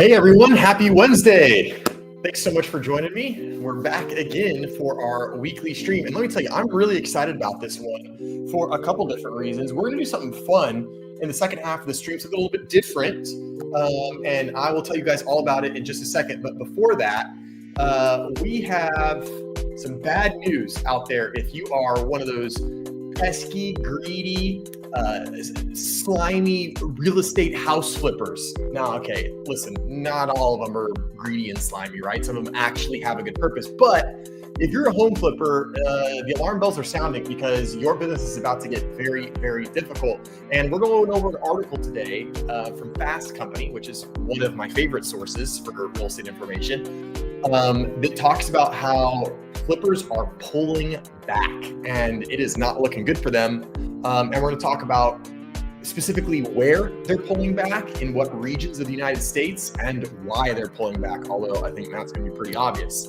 Hey everyone, happy Wednesday. Thanks so much for joining me. We're back again for our weekly stream. And let me tell you, I'm really excited about this one for a couple different reasons. We're going to do something fun in the second half of the stream, something a little bit different. And I will tell you guys all about it in just a second. But before that, we have some bad news out there. If you are one of those pesky, greedy, slimy real estate house flippers. Now, okay, listen, not all of them are greedy and slimy, right? Some of them actually have a good purpose. But if you're a home flipper, the alarm bells are sounding because your business is about to get very, very difficult. And we're going over an article today from Fast Company, which is one of my favorite sources for real estate information, that talks about how flippers are pulling back and it is not looking good for them. And we're going to talk about specifically where they're pulling back, in what regions of the United States, and why they're pulling back, although I think that's going to be pretty obvious.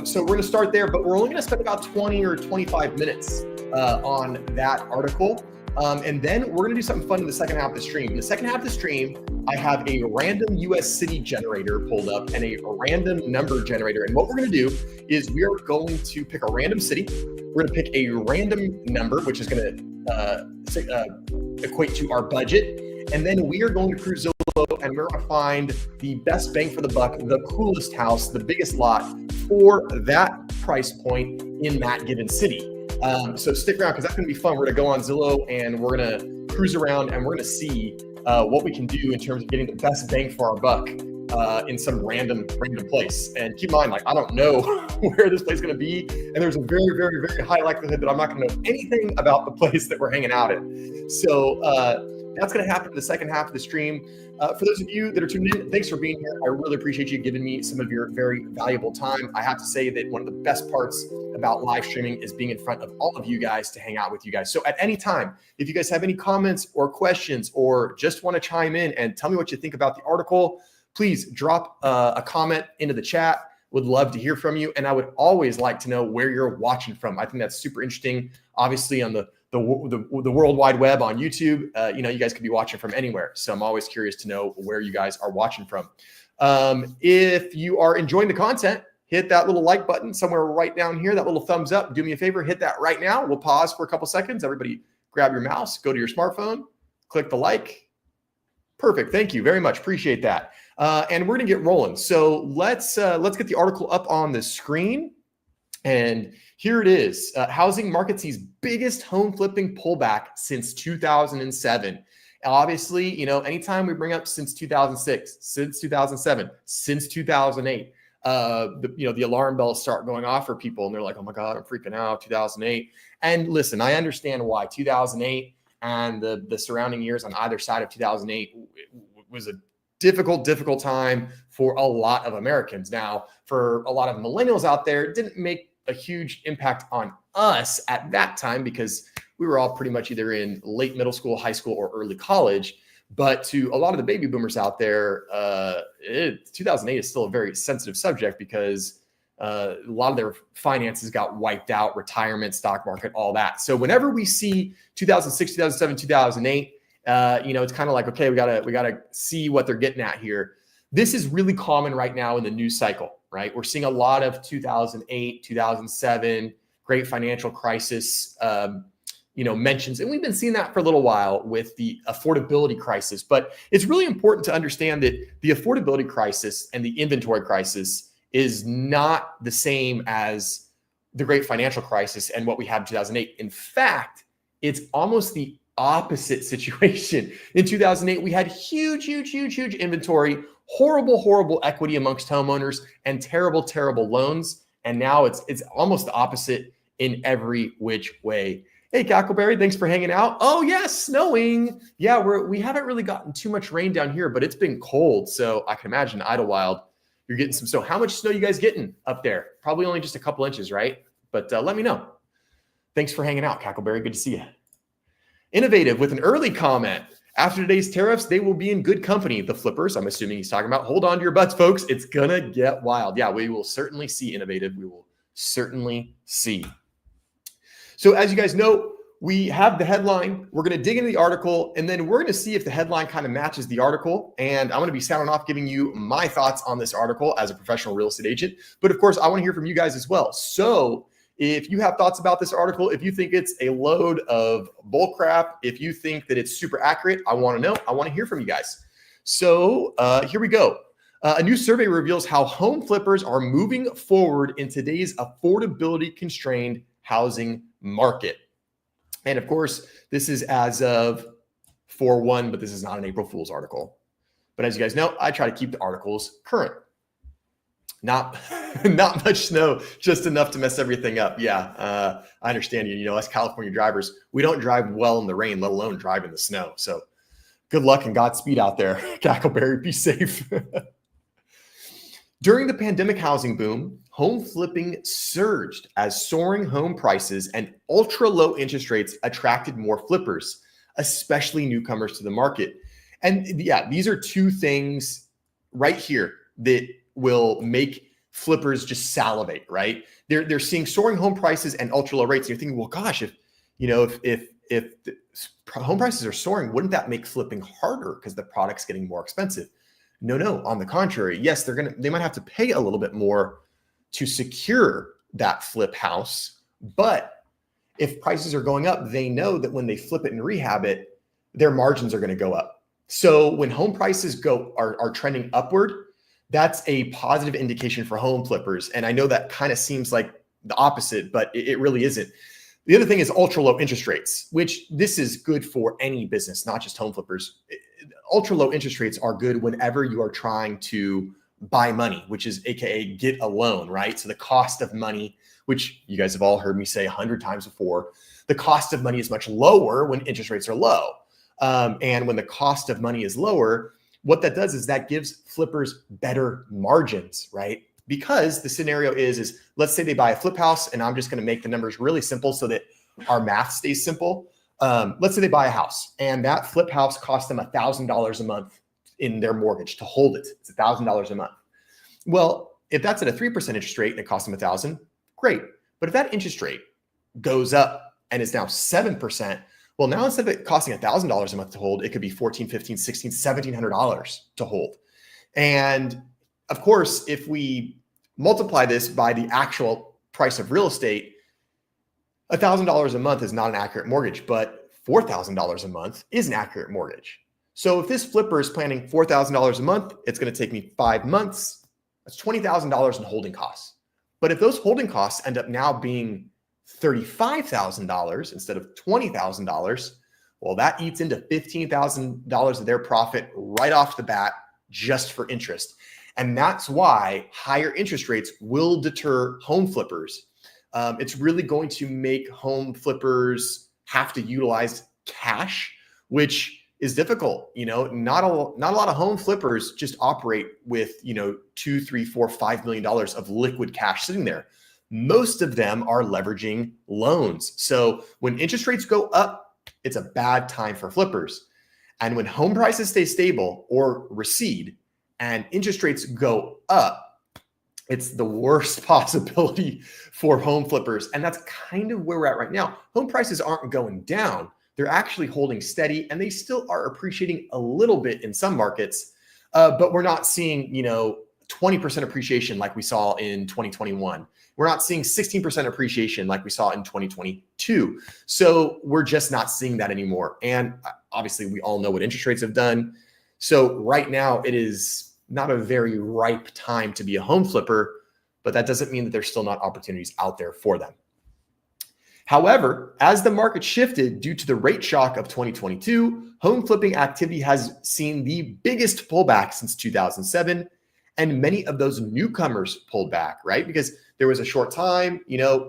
So we're going to start there, but we're only going to spend about 20 or 25 minutes on that article. And then we're going to do something fun in the second half of the stream. In the second half of the stream, I have a random US city generator pulled up and a random number generator. And what we're going to do is we are going to pick a random city. We're going to pick a random number, which is going to equate to our budget. And then we are going to cruise Zillow and we're going to find the best bang for the buck, the coolest house, the biggest lot for that price point in that given city. So stick around because that's going to be fun. We're going to go on Zillow and we're going to cruise around and we're going to see what we can do in terms of getting the best bang for our buck in some random place. And keep in mind, like, I don't know where this place is going to be. And there's a very, very, very high likelihood that I'm not going to know anything about the place that we're hanging out at. So that's going to happen in the second half of the stream. For those of you that are tuned in, thanks for being here. I really appreciate you giving me some of your very valuable time. I have to say that one of the best parts about live streaming is being in front of all of you guys to hang out with you guys. So at any time, if you guys have any comments or questions or just want to chime in and tell me what you think about the article, please drop a comment into the chat. Would love to hear from you. And I would always like to know where you're watching from. I think that's super interesting. Obviously on the World Wide Web on YouTube, you guys could be watching from anywhere. So I'm always curious to know where you guys are watching from. If you are enjoying the content, hit that little like button somewhere right down here, that little thumbs up. Do me a favor, hit that right now. We'll pause for a couple seconds. Everybody grab your mouse, go to your smartphone, click the like. Perfect. Thank you very much. Appreciate that. And we're going to get rolling. So let's get the article up on the screen. And here it is. Housing market sees biggest home flipping pullback since 2007. Obviously, anytime we bring up since 2006, since 2007, since 2008, the alarm bells start going off for people and they're like, oh my God, I'm freaking out, 2008. And listen, I understand why 2008 and the surrounding years on either side of 2008 was a difficult time for a lot of Americans. Now, for a lot of millennials out there, it didn't make a huge impact on us at that time because we were all pretty much either in late middle school, high school, or early college. But to a lot of the baby boomers out there, 2008 is still a very sensitive subject because a lot of their finances got wiped out, retirement, stock market, all that. So whenever we see 2006, 2007, 2008, it's kind of like, okay, we gotta see what they're getting at here. This is really common right now in the news cycle, right? We're seeing a lot of 2008, 2007, great financial crisis, mentions. And we've been seeing that for a little while with the affordability crisis. But it's really important to understand that the affordability crisis and the inventory crisis is not the same as the great financial crisis and what we had in 2008. In fact, it's almost the opposite situation. In 2008, we had huge inventory, horrible equity amongst homeowners, and terrible loans. And now it's almost the opposite in every which way. Hey, Cackleberry, thanks for hanging out. Oh yeah, snowing. Yeah, we haven't really gotten too much rain down here, but it's been cold. So I can imagine Idyllwild, you're getting some snow. How much snow you guys getting up there? Probably only just a couple inches, right? But let me know. Thanks for hanging out, Cackleberry. Good to see you. Innovative with an early comment. After today's tariffs, they will be in good company. The flippers, I'm assuming he's talking about. Hold on to your butts, folks. It's going to get wild. Yeah, we will certainly see Innovative. We will certainly see. So as you guys know, we have the headline. We're going to dig into the article, and then we're going to see if the headline kind of matches the article. And I'm going to be sounding off giving you my thoughts on this article as a professional real estate agent. But of course, I want to hear from you guys as well. So if you have thoughts about this article, if you think it's a load of bull crap, if you think that it's super accurate, I want to know. I want to hear from you guys. So here we go. A new survey reveals how home flippers are moving forward in today's affordability constrained housing market. And of course, this is as of 4/1, but this is not an April Fool's article. But as you guys know, I try to keep the articles current. Not much snow, just enough to mess everything up. Yeah, I understand you. You know, us California drivers, we don't drive well in the rain, let alone drive in the snow. So good luck and Godspeed out there. Cackleberry, be safe. During the pandemic housing boom, home flipping surged as soaring home prices and ultra low interest rates attracted more flippers, especially newcomers to the market. And yeah, these are two things right here that will make flippers just salivate, right? They're seeing soaring home prices and ultra low rates. And you're thinking, well, gosh, if the home prices are soaring, wouldn't that make flipping harder because the product's getting more expensive? No, on the contrary. Yes, they might have to pay a little bit more to secure that flip house. But if prices are going up, they know that when they flip it and rehab it, their margins are going to go up. So when home prices are trending upward, that's a positive indication for home flippers. And I know that kind of seems like the opposite, but it really isn't. The other thing is ultra low interest rates, which this is good for any business, not just home flippers. Ultra low interest rates are good whenever you are trying to buy money, which is AKA get a loan, right? So the cost of money, which you guys have all heard me say 100 times before, the cost of money is much lower when interest rates are low. And when the cost of money is lower, what that does is that gives flippers better margins, right? Because the scenario is let's say they buy a flip house, and I'm just going to make the numbers really simple so that our math stays simple. Let's say they buy a house and that flip house costs them $1,000 a month in their mortgage to hold it. It's $1,000 a month. Well, if that's at a 3% interest rate and it costs them $1,000, great. But if that interest rate goes up and is now 7%, well, now instead of it costing $1,000 a month to hold, it could be $1,400, $1,500, $1,600, $1,700 to hold. And of course, if we multiply this by the actual price of real estate, $1,000 a month is not an accurate mortgage, but $4,000 a month is an accurate mortgage. So if this flipper is planning $4,000 a month, it's going to take me 5 months. That's $20,000 in holding costs. But if those holding costs end up now being $35,000 instead of $20,000, well, that eats into $15,000 of their profit right off the bat just for interest. And that's why higher interest rates will deter home flippers. It's really going to make home flippers have to utilize cash, which is difficult. You know, not a lot of home flippers just operate with, $2, $3, $4, $5 million of liquid cash sitting there. Most of them are leveraging loans. So when interest rates go up, it's a bad time for flippers. And when home prices stay stable or recede and interest rates go up, it's the worst possibility for home flippers. And that's kind of where we're at right now. Home prices aren't going down. They're actually holding steady, and they still are appreciating a little bit in some markets, but we're not seeing, 20% appreciation like we saw in 2021. We're not seeing 16% appreciation like we saw in 2022. So we're just not seeing that anymore. And obviously we all know what interest rates have done. So right now it is not a very ripe time to be a home flipper, but that doesn't mean that there's still not opportunities out there for them. However, as the market shifted due to the rate shock of 2022, home flipping activity has seen the biggest pullback since 2007. And many of those newcomers pulled back, right? Because there was a short time,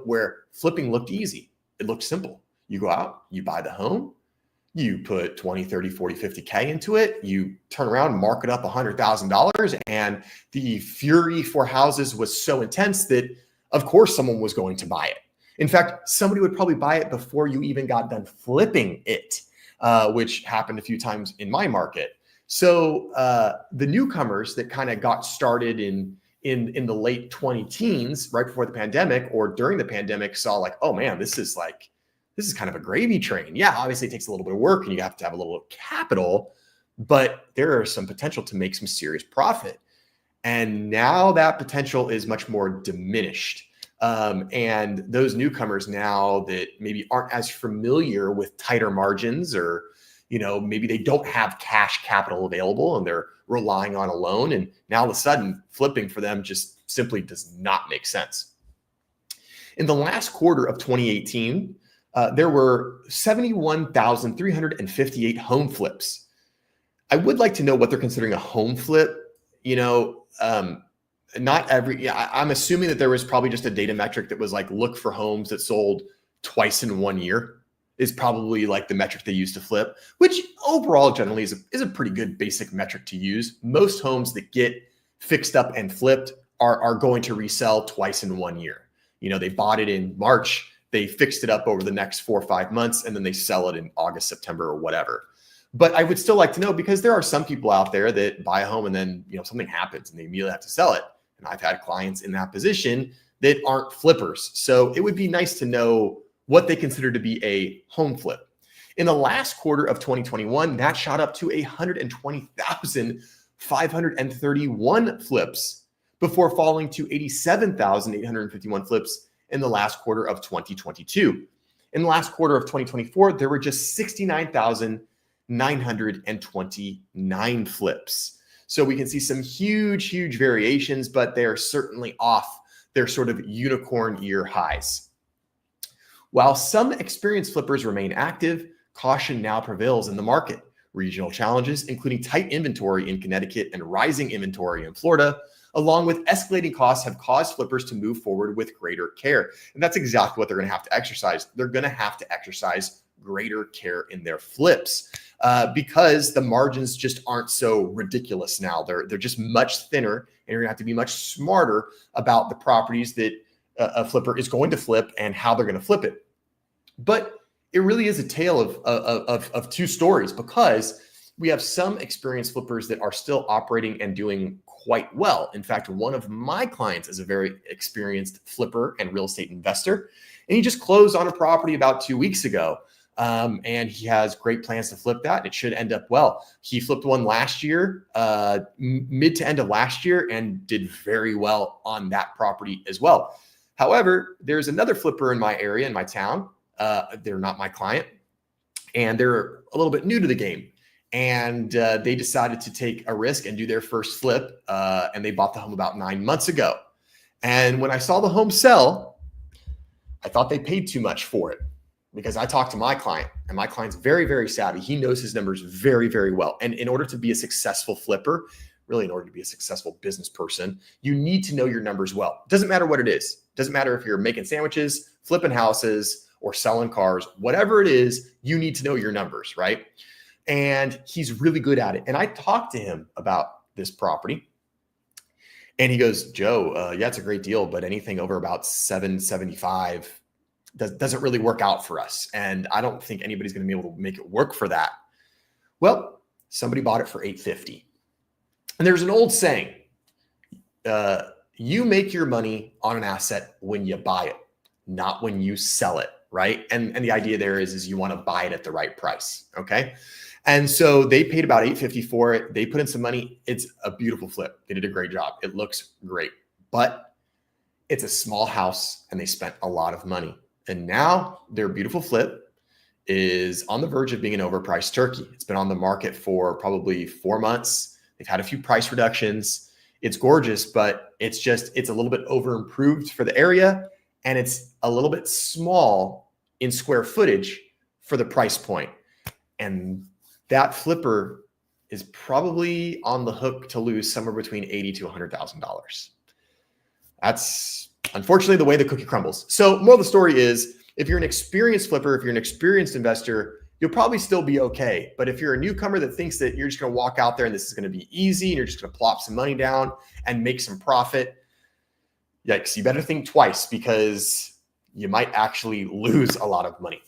where flipping looked easy. It looked simple. You go out, you buy the home, you put 20, 30, 40, 50K into it. You turn around, mark it up $100,000. And the fury for houses was so intense that, of course, someone was going to buy it. In fact, somebody would probably buy it before you even got done flipping it, which happened a few times in my market. So the newcomers that kind of got started in the late 20 teens, right before the pandemic or during the pandemic, saw like, oh man, this is like this is kind of a gravy train. Yeah, obviously it takes a little bit of work and you have to have a little capital, but there are some potential to make some serious profit. And now that potential is much more diminished. And those newcomers now that maybe aren't as familiar with tighter margins, or, maybe they don't have cash capital available and they're relying on a loan. And now all of a sudden flipping for them just simply does not make sense. In the last quarter of 2018, there were 71,358 home flips. I would like to know what they're considering a home flip. Not every, I'm assuming that there was probably just a data metric that was like, look for homes that sold twice in 1 year is probably like the metric they use to flip, which overall generally is a pretty good basic metric to use. Most homes that get fixed up and flipped are going to resell twice in 1 year. They bought it in March, they fixed it up over the next 4 or 5 months, and then they sell it in August, September, or whatever. But I would still like to know, because there are some people out there that buy a home and then, something happens and they immediately have to sell it. And I've had clients in that position that aren't flippers. So it would be nice to know what they consider to be a home flip. In the last quarter of 2021, that shot up to 120,531 flips before falling to 87,851 flips in the last quarter of 2022. In the last quarter of 2024, there were just 69,929 flips. So we can see some huge variations, but they're certainly off their sort of unicorn year highs. While some experienced flippers remain active, caution now prevails in the market. Regional challenges, including tight inventory in Connecticut and rising inventory in Florida, along with escalating costs, have caused flippers to move forward with greater care. And that's exactly what they're going to have to exercise. They're going to have to exercise greater care in their flips because the margins just aren't so ridiculous now. They're just much thinner, and you're going to have to be much smarter about the properties that a flipper is going to flip and how they're going to flip it. But it really is a tale of two stories, because we have some experienced flippers that are still operating and doing quite well. In fact, one of my clients is a very experienced flipper and real estate investor, and he just closed on a property about 2 weeks ago. And he has great plans to flip that. It should end up well. He flipped one last year, mid to end of last year, and did very well on that property as well. However, there's another flipper in my area, in my town. They're not my client, and they're a little bit new to the game. And they decided to take a risk and do their first flip. And they bought the home about 9 months ago. And when I saw the home sell, I thought they paid too much for it, because I talked to my client, and my client's very, very savvy. He knows his numbers very, very well. And in order to be a successful flipper, really in order to be a successful business person, you need to know your numbers well. It doesn't matter what it is. It doesn't matter if you're making sandwiches, flipping houses, or selling cars, whatever it is, you need to know your numbers, right? And he's really good at it. And I talked to him about this property, and he goes, Joe, yeah, it's a great deal, but anything over about 775 doesn't really work out for us. And I don't think anybody's going to be able to make it work for that. Well, somebody bought it for 850. And there's an old saying, you make your money on an asset when you buy it, not when you sell it, right? And the idea there is you want to buy it at the right price, okay? And so they paid about $850 for it. They put in some money. It's a beautiful flip. They did a great job. It looks great, but it's a small house, and they spent a lot of money. And now their beautiful flip is on the verge of being an overpriced turkey. It's been on the market for probably 4 months. They've had a few price reductions. It's gorgeous, but it's a little bit over improved for the area. And it's a little bit small in square footage for the price point. And that flipper is probably on the hook to lose somewhere between $80,000 to $100,000. That's unfortunately the way the cookie crumbles. So more of the story is, if you're an experienced flipper, if you're an experienced investor, you'll probably still be okay. But if you're a newcomer that thinks that you're just going to walk out there and this is going to be easy and you're just going to plop some money down and make some profit, yikes, you better think twice, because you might actually lose a lot of money.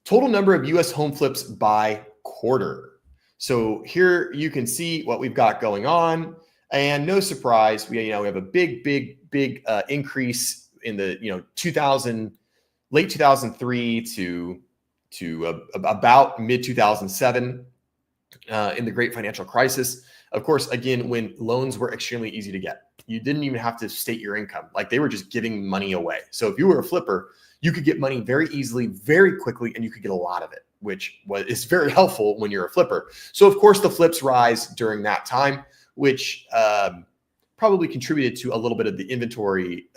Total number of U.S. home flips by quarter. So here you can see what we've got going on. And no surprise, we have a big increase in the 2000 late 2003 to about mid 2007 in the great financial crisis. Of course, again, when loans were extremely easy to get, you didn't even have to state your income. Like they were just giving money away. So if you were a flipper, you could get money very easily, very quickly, and you could get a lot of it, which is very helpful when you're a flipper. So of course the flips rise during that time, which probably contributed to a little bit of the inventory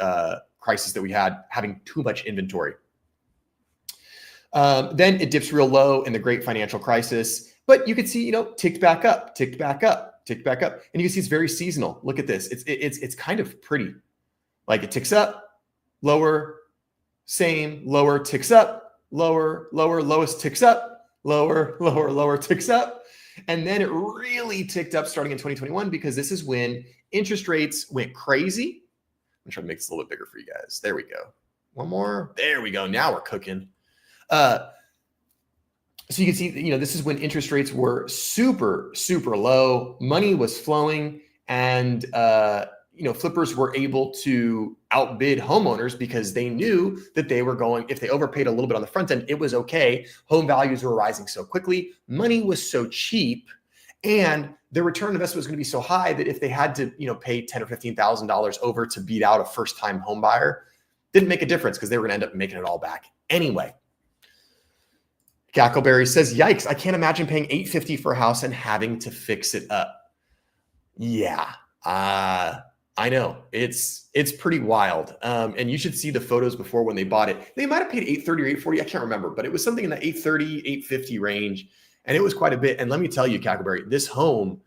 crisis that we had, having too much inventory. Then it dips real low in the great financial crisis, but you could see, ticked back up, ticked back up. And you can see it's very seasonal. Look at this. It's kind of pretty. Like it ticks up, lower, same, lower, ticks up, lower, lowest ticks up, lower, ticks up. And then it really ticked up starting in 2021 because this is when interest rates went crazy. I'm trying to make this a little bit bigger for you guys. There we go. One more. There we go. Now we're cooking. So you can see, this is when interest rates were super, super low. Money was flowing, and flippers were able to outbid homeowners because they knew that they were going. If they overpaid a little bit on the front end, it was okay. Home values were rising so quickly. Money was so cheap, and the return on investment was going to be so high that if they had to, pay $10,000 or $15,000 over to beat out a first-time home buyer, didn't make a difference because they were going to end up making it all back anyway. Gackleberry says, yikes, I can't imagine paying $850 for a house and having to fix it up. Yeah, I know. It's pretty wild. And you should see the photos before when they bought it. They might have paid $830 or $840. I can't remember, but it was something in the $830, $850 range. And it was quite a bit. And let me tell you, Gackleberry, this home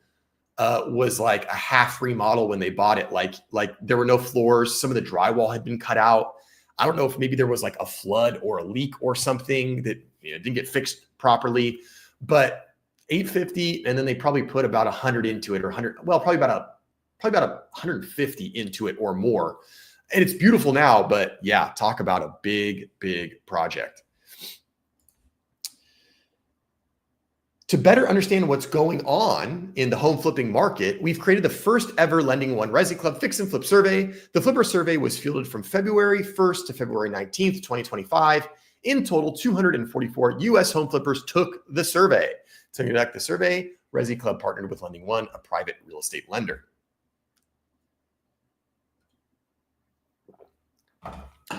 was like a half remodel when they bought it. Like there were no floors. Some of the drywall had been cut out. I don't know if maybe there was like a flood or a leak or something that didn't get fixed properly, but $850, and then they probably put about 100 into it, or 100. Well, probably about 150 into it or more. And it's beautiful now, but yeah, talk about a big, big project. To better understand what's going on in the home flipping market, we've created the first ever Lending One Resi Club Fix and Flip Survey. The Flipper Survey was fielded from February 1st to February 19th, 2025. In total, 244 U.S. home flippers took the survey. To conduct the survey, Resi Club partnered with Lending One, a private real estate lender.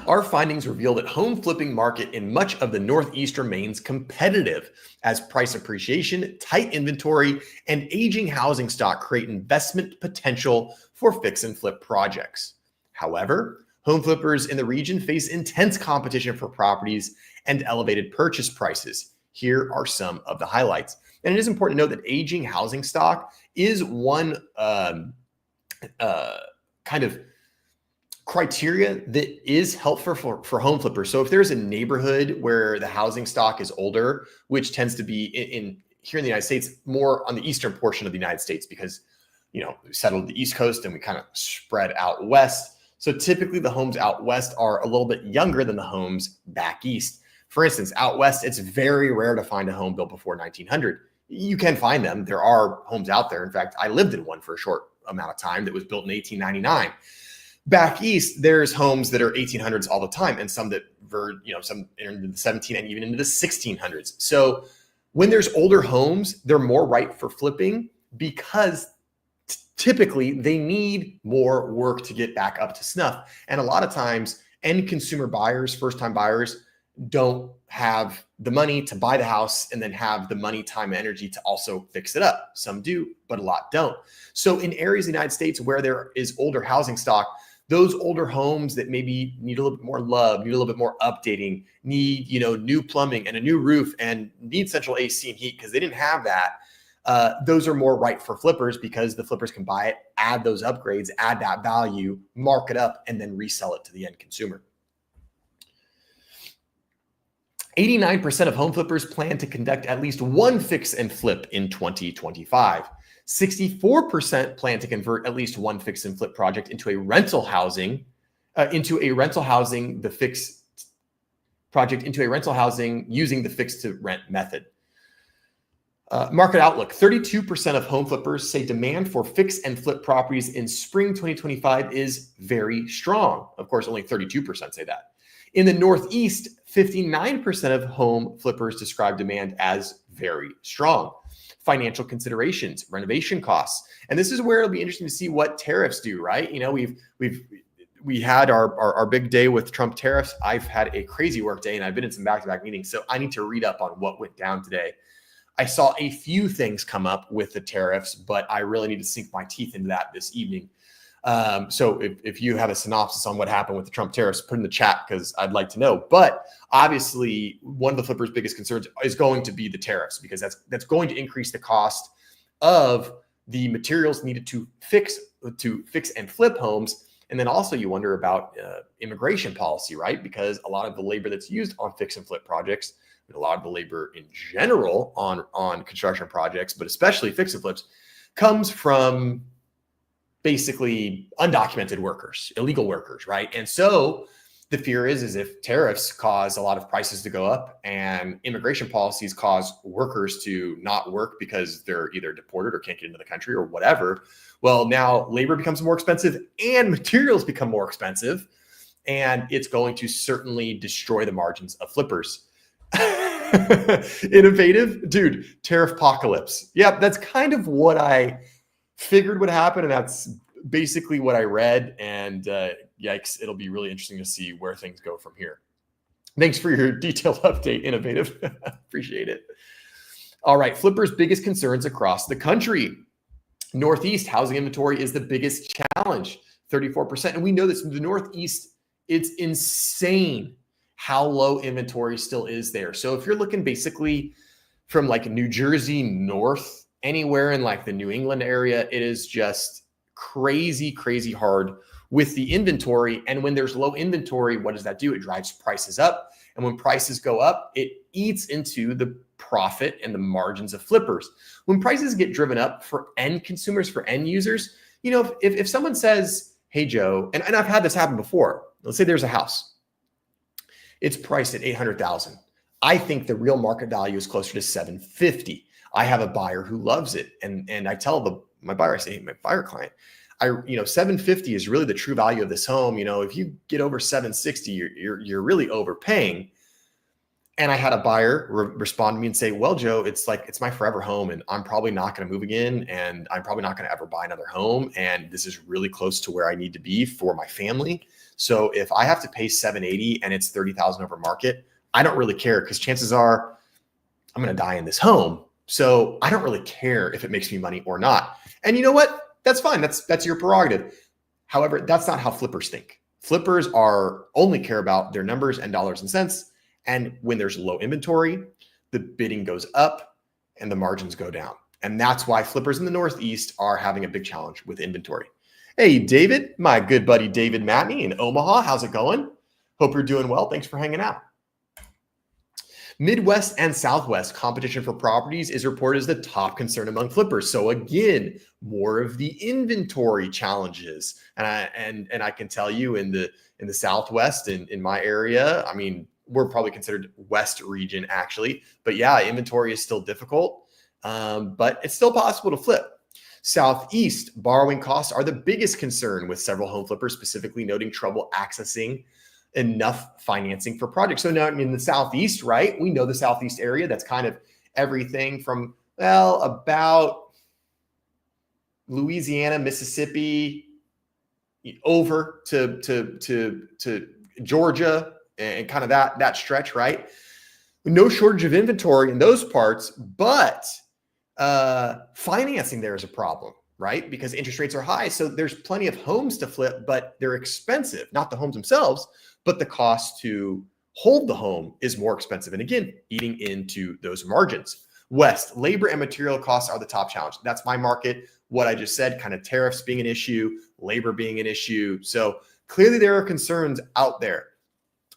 Our findings reveal that home flipping market in much of the Northeast remains competitive as price appreciation, tight inventory, and aging housing stock create investment potential for fix and flip projects. However, home flippers in the region face intense competition for properties and elevated purchase prices. Here are some of the highlights. And it is important to note that aging housing stock is one kind of criteria that is helpful for home flippers. So if there's a neighborhood where the housing stock is older, which tends to be in here in the United States, more on the eastern portion of the United States, because we settled the East Coast and we kind of spread out west. So typically the homes out west are a little bit younger than the homes back east. For instance, out west, it's very rare to find a home built before 1900. You can find them. There are homes out there. In fact, I lived in one for a short amount of time that was built in 1899. Back east, there's homes that are 1800s all the time, and some that were, some into the 17 and even into the 1600s. So when there's older homes, they're more ripe for flipping because typically they need more work to get back up to snuff. And a lot of times, end consumer buyers, first-time buyers, don't have the money to buy the house and then have the money, time, and energy to also fix it up. Some do, but a lot don't. So in areas of the United States where there is older housing stock, those older homes that maybe need a little bit more love, need a little bit more updating, need, new plumbing and a new roof and need central AC and heat because they didn't have that. Those are more right for flippers because the flippers can buy it, add those upgrades, add that value, mark it up, and then resell it to the end consumer. 89% of home flippers plan to conduct at least one fix and flip in 2025. 64% plan to convert at least one fix and flip project into a rental housing, the fix project into a rental housing using the fix to rent method. Market outlook, 32% of home flippers say demand for fix and flip properties in spring 2025 is very strong. Of course, only 32% say that. In the Northeast, 59% of home flippers describe demand as very strong. Financial considerations, renovation costs. And this is where it'll be interesting to see what tariffs do, right? You know, we had our big day with Trump tariffs. I've had a crazy work day and I've been in some back-to-back meetings. So I need to read up on what went down today. I saw a few things come up with the tariffs, but I really need to sink my teeth into that this evening. So if you have a synopsis on what happened with the Trump tariffs, put in the chat because I'd like to know. But obviously, one of the flippers' biggest concerns is going to be the tariffs because that's going to increase the cost of the materials needed to fix and flip homes. And then also you wonder about immigration policy, right? Because a lot of the labor that's used on fix and flip projects, and a lot of the labor in general on construction projects, but especially fix and flips, comes from basically undocumented workers, illegal workers, right? And so the fear is if tariffs cause a lot of prices to go up and immigration policies cause workers to not work because they're either deported or can't get into the country or whatever, well, now labor becomes more expensive and materials become more expensive, and it's going to certainly destroy the margins of flippers. Innovative, dude, tariff apocalypse. Yeah, that's kind of what I figured would happen, and that's basically what I read. And yikes, it'll be really interesting to see where things go from here. Thanks for your detailed update, Innovative. Appreciate it. All right, flippers' biggest concerns across the country. Northeast housing inventory is the biggest challenge, 34%. And we know this from the Northeast, it's insane how low inventory still is there. So if you're looking basically from like New Jersey north, anywhere in like the New England area, it is just crazy, crazy hard with the inventory. And when there's low inventory, what does that do? It drives prices up. And when prices go up, it eats into the profit and the margins of flippers. When prices get driven up for end consumers, for end users, you know, if someone says, hey, Joe, and I've had this happen before. Let's say there's a house. It's priced at $800,000. I think the real market value is closer to $750,000. I have a buyer who loves it. And I tell my buyer, I say, hey, my buyer client, $750,000 is really the true value of this home. You know, if you get over $760,000, you're really overpaying. And I had a buyer respond to me and say, well, Joe, it's my forever home and I'm probably not going to move again. And I'm probably not going to ever buy another home. And this is really close to where I need to be for my family. So if I have to pay $780,000 and it's $30,000 over market, I don't really care because chances are I'm going to die in this home. So I don't really care if it makes me money or not. And you know what? That's fine. That's your prerogative. However, that's not how flippers think. Flippers only care about their numbers and dollars and cents. And when there's low inventory, the bidding goes up and the margins go down. And that's why flippers in the Northeast are having a big challenge with inventory. Hey, David, my good buddy David Matney in Omaha. How's it going? Hope you're doing well. Thanks for hanging out. Midwest and Southwest competition for properties is reported as the top concern among flippers. So again, more of the inventory challenges. And I can tell you in the Southwest, in my area, I mean, we're probably considered West region actually, but yeah, inventory is still difficult, but it's still possible to flip. Southeast borrowing costs are the biggest concern, with several home flippers specifically noting trouble accessing enough financing for projects. So now in the Southeast, right? We know the Southeast area. That's kind of everything from, well, about Louisiana, Mississippi, over to Georgia and kind of that stretch, right? No shortage of inventory in those parts, but financing there is a problem, right? Because interest rates are high. So there's plenty of homes to flip, but they're expensive, not the homes themselves, but the cost to hold the home is more expensive. And again, eating into those margins. West, labor and material costs are the top challenge. That's my market. What I just said, kind of tariffs being an issue, labor being an issue. So clearly there are concerns out there.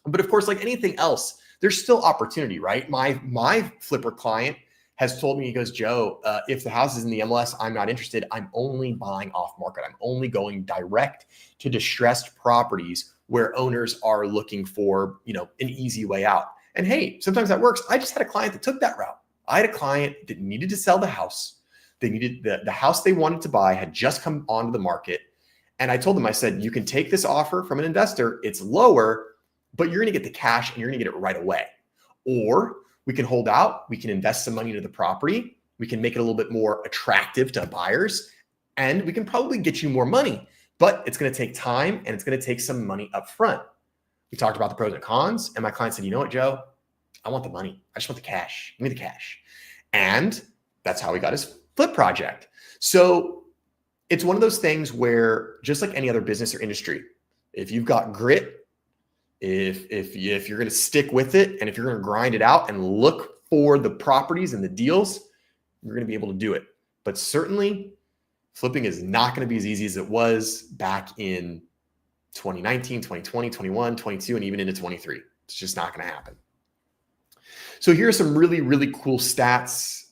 But of course, like anything else, there's still opportunity, right? My flipper client has told me, he goes, Joe, if the house is in the MLS, I'm not interested. I'm only buying off market. I'm only going direct to distressed properties where owners are looking for, an easy way out. And hey, sometimes that works. I just had a client that took that route. I had a client that needed to sell the house. They needed the house they wanted to buy had just come onto the market. And I told them, I said, you can take this offer from an investor. It's lower, but you're going to get the cash and you're going to get it right away. Or we can hold out. We can invest some money into the property. We can make it a little bit more attractive to buyers, and we can probably get you more money, but it's going to take time and it's going to take some money up front. We talked about the pros and cons, and my client said, you know what, Joe? I want the money. I just want the cash. Give me the cash. And that's how he got his flip project. So it's one of those things where, just like any other business or industry, if you've got grit, if you're going to stick with it, and if you're going to grind it out and look for the properties and the deals, you're going to be able to do it. But certainly flipping is not going to be as easy as it was back in 2019, 2020, 21, 22, and even into 23. It's just not going to happen. So here are some really, really cool stats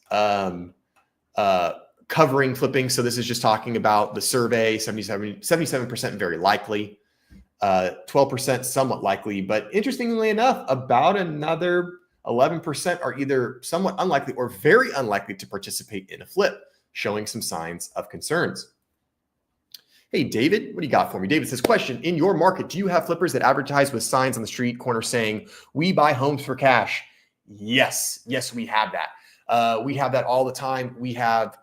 covering flipping. So this is just talking about the survey. 77% very likely, 12% somewhat likely, but interestingly enough, about another 11% are either somewhat unlikely or very unlikely to participate in a flip, showing some signs of concerns. Hey, David, what do you got for me? David says, question, in your market, do you have flippers that advertise with signs on the street corner saying, we buy homes for cash? Yes, we have that. We have that all the time. We have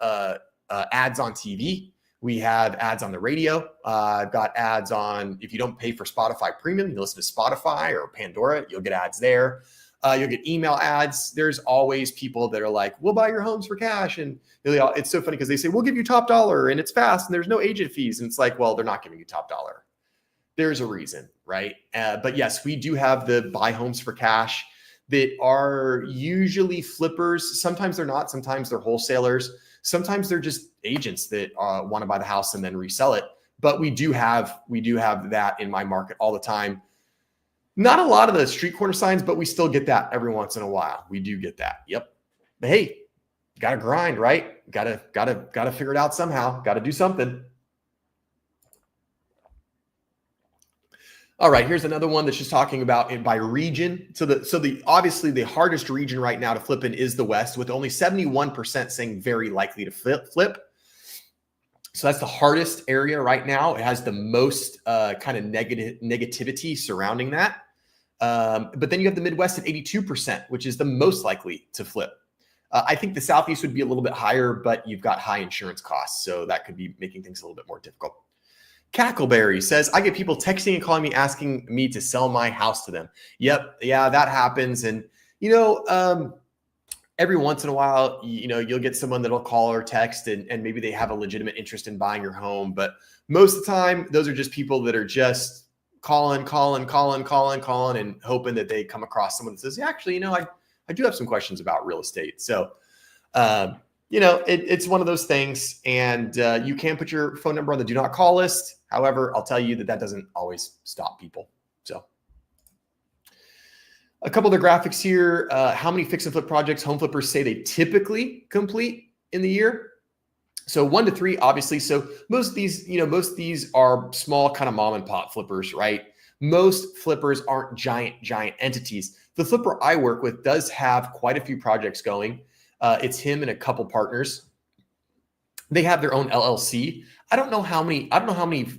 ads on TV. We have ads on the radio. I've got ads on, if you don't pay for Spotify Premium, you listen to Spotify or Pandora, you'll get ads there. You'll get email ads. There's always people that are like, we'll buy your homes for cash. And it's so funny because they say, we'll give you top dollar and it's fast and there's no agent fees. And it's like, well, they're not giving you top dollar. There's a reason, right? But yes, we do have the buy homes for cash that are usually flippers. Sometimes they're not. Sometimes they're wholesalers. Sometimes they're just agents that want to buy the house and then resell it. But we do have that in my market all the time. Not a lot of the street corner signs, but we still get that every once in a while. We do get that. Yep. But hey, gotta grind, right? Gotta figure it out somehow. Gotta do something. All right, here's another one that's just talking about it by region. So the obviously the hardest region right now to flip in is the West, with only 71% saying very likely to flip. So that's the hardest area right now. It has the most kind of negativity surrounding that. But then you have the Midwest at 82%, which is the most likely to flip. I think the Southeast would be a little bit higher, but you've got high insurance costs. So that could be making things a little bit more difficult. Cackleberry says, I get people texting and calling me asking me to sell my house to them. Yep. Yeah, that happens. And, every once in a while, you'll get someone that'll call or text and maybe they have a legitimate interest in buying your home. But most of the time, those are just people that are just calling and hoping that they come across someone that says, yeah, actually, I do have some questions about real estate. So, it's one of those things, and you can put your phone number on the do not call list. However, I'll tell you that doesn't always stop people. So a couple of the graphics here. How many fix and flip projects home flippers say they typically complete in the year? So 1 to 3, obviously. So most of these are small kind of mom and pop flippers, right? Most flippers aren't giant entities. The flipper I work with does have quite a few projects going. It's him and a couple partners. They have their own LLC. I don't know how many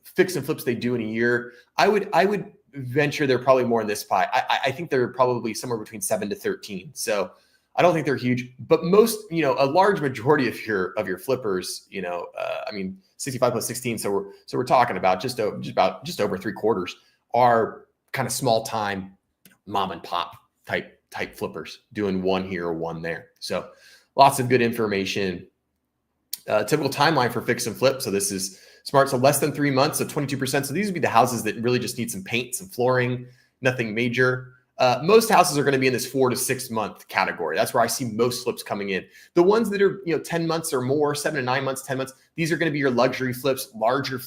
fix and flips they do in a year. I would venture they're probably more in this pie. I think they're probably somewhere between 7 to 13. So I don't think they're huge, but most, a large majority of your flippers, 65 plus 16. So we're talking about just over 3/4 are kind of small time mom and pop type flippers doing one here or one there. So lots of good information. Typical timeline for fix and flip. So this is smart. So less than 3 months, so 22%. So these would be the houses that really just need some paint, some flooring, nothing major. Most houses are going to be in this 4 to 6 month category. That's where I see most flips coming in. The ones that are 10 months or more, 7 to 9 months, 10 months, these are going to be your luxury flips, larger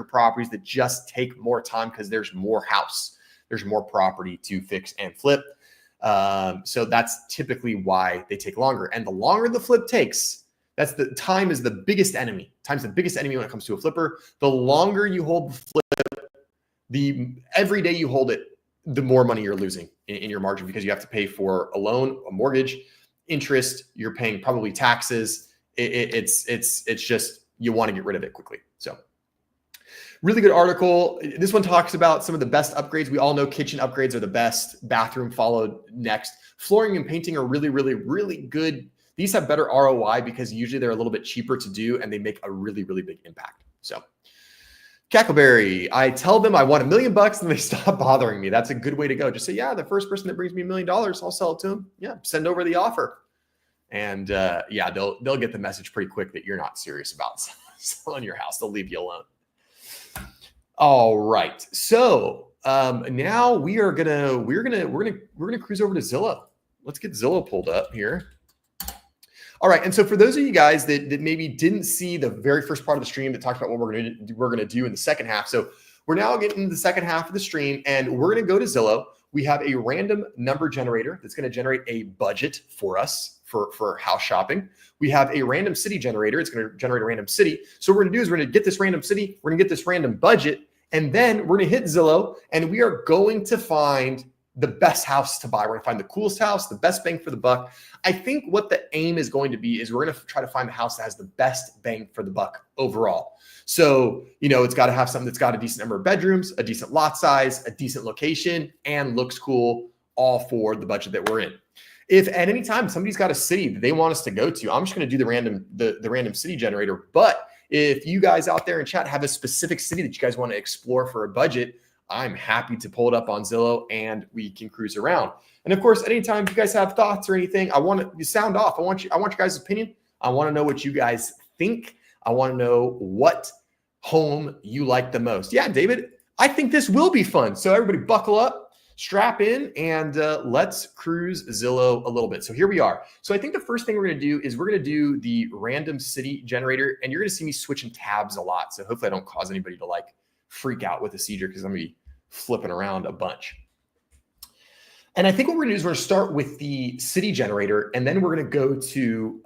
properties that just take more time because there's more house. There's more property to fix and flip. So that's typically why they take longer. And the longer the flip takes, time is the biggest enemy. Time's the biggest enemy when it comes to a flipper. The longer you hold the flip, every day you hold it, the more money you're losing in your margin, because you have to pay for a loan, a mortgage, interest, you're paying probably taxes. It's just, you want to get rid of it quickly. So really good article. This one talks about some of the best upgrades. We all know kitchen upgrades are the best. Bathroom followed next. Flooring and painting are really, really, really good. These have better ROI because usually they're a little bit cheaper to do and they make a really, really big impact. So Cackleberry, I tell them I want $1 million and they stop bothering me. That's a good way to go. Just say, yeah, the first person that brings me $1 million, I'll sell it to them. Yeah, send over the offer. And yeah, they'll get the message pretty quick that you're not serious about selling your house. They'll leave you alone. All right. So now we're gonna cruise over to Zillow. Let's get Zillow pulled up here. All right. And so for those of you guys that maybe didn't see the very first part of the stream that talked about what we're gonna do in the second half. So we're now getting into the second half of the stream, and we're gonna go to Zillow. We have a random number generator that's gonna generate a budget for us for house shopping. We have a random city generator. It's gonna generate a random city. So what we're gonna do is we're gonna get this random city, we're gonna get this random budget, and then we're gonna hit Zillow, and we are going to find the best house to buy. We're gonna find the coolest house, the best bang for the buck. I think what the aim is going to be is we're gonna try to find the house that has the best bang for the buck overall. So, it's gotta have something that's got a decent number of bedrooms, a decent lot size, a decent location, and looks cool, all for the budget that we're in. If at any time somebody's got a city that they want us to go to, I'm just gonna do the random city generator. But if you guys out there in chat have a specific city that you guys want to explore for a budget, I'm happy to pull it up on Zillow and we can cruise around. And of course, anytime you guys have thoughts or anything, I want you sound off. I want your guys' opinion. I want to know what you guys think. I want to know what home you like the most. Yeah, David, I think this will be fun. So everybody buckle up, strap in, and let's cruise Zillow a little bit. So here we are. So I think the first thing we're going to do is we're going to do the random city generator, and you're going to see me switching tabs a lot. So hopefully I don't cause anybody to freak out with the seizure, because I'm going to be flipping around a bunch. And I think what we're gonna do is we're gonna start with the city generator, and then we're gonna go to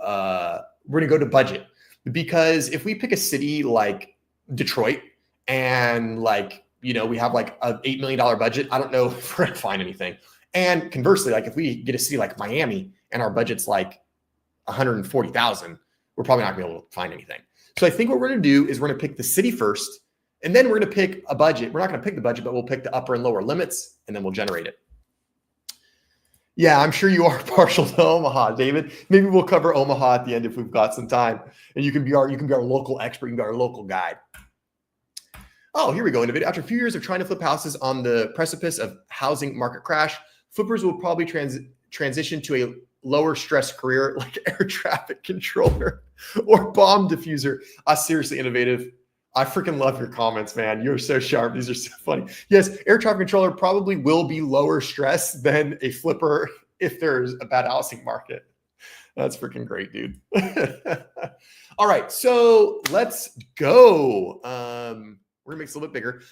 budget. Because if we pick a city like Detroit and we have a $8 million budget, I don't know if we're gonna find anything. And conversely, if we get a city like Miami and our budget's $140,000, we're probably not gonna be able to find anything. So I think what we're gonna do is we're gonna pick the city first, and then we're going to pick a budget. We're not going to pick the budget, but we'll pick the upper and lower limits, and then we'll generate it. Yeah, I'm sure you are partial to Omaha, David. Maybe we'll cover Omaha at the end if we've got some time, and you can be our local expert. You can be our local guide. Oh, here we go. In the video, after a few years of trying to flip houses on the precipice of housing market crash, flippers will probably transition to a lower stress career like air traffic controller or bomb diffuser. Seriously innovative. I freaking love your comments, man. You're so sharp. These are so funny. Yes, air traffic controller probably will be lower stress than a flipper if there's a bad housing market. That's freaking great, dude. All right, so let's go. We're gonna make this a little bit bigger.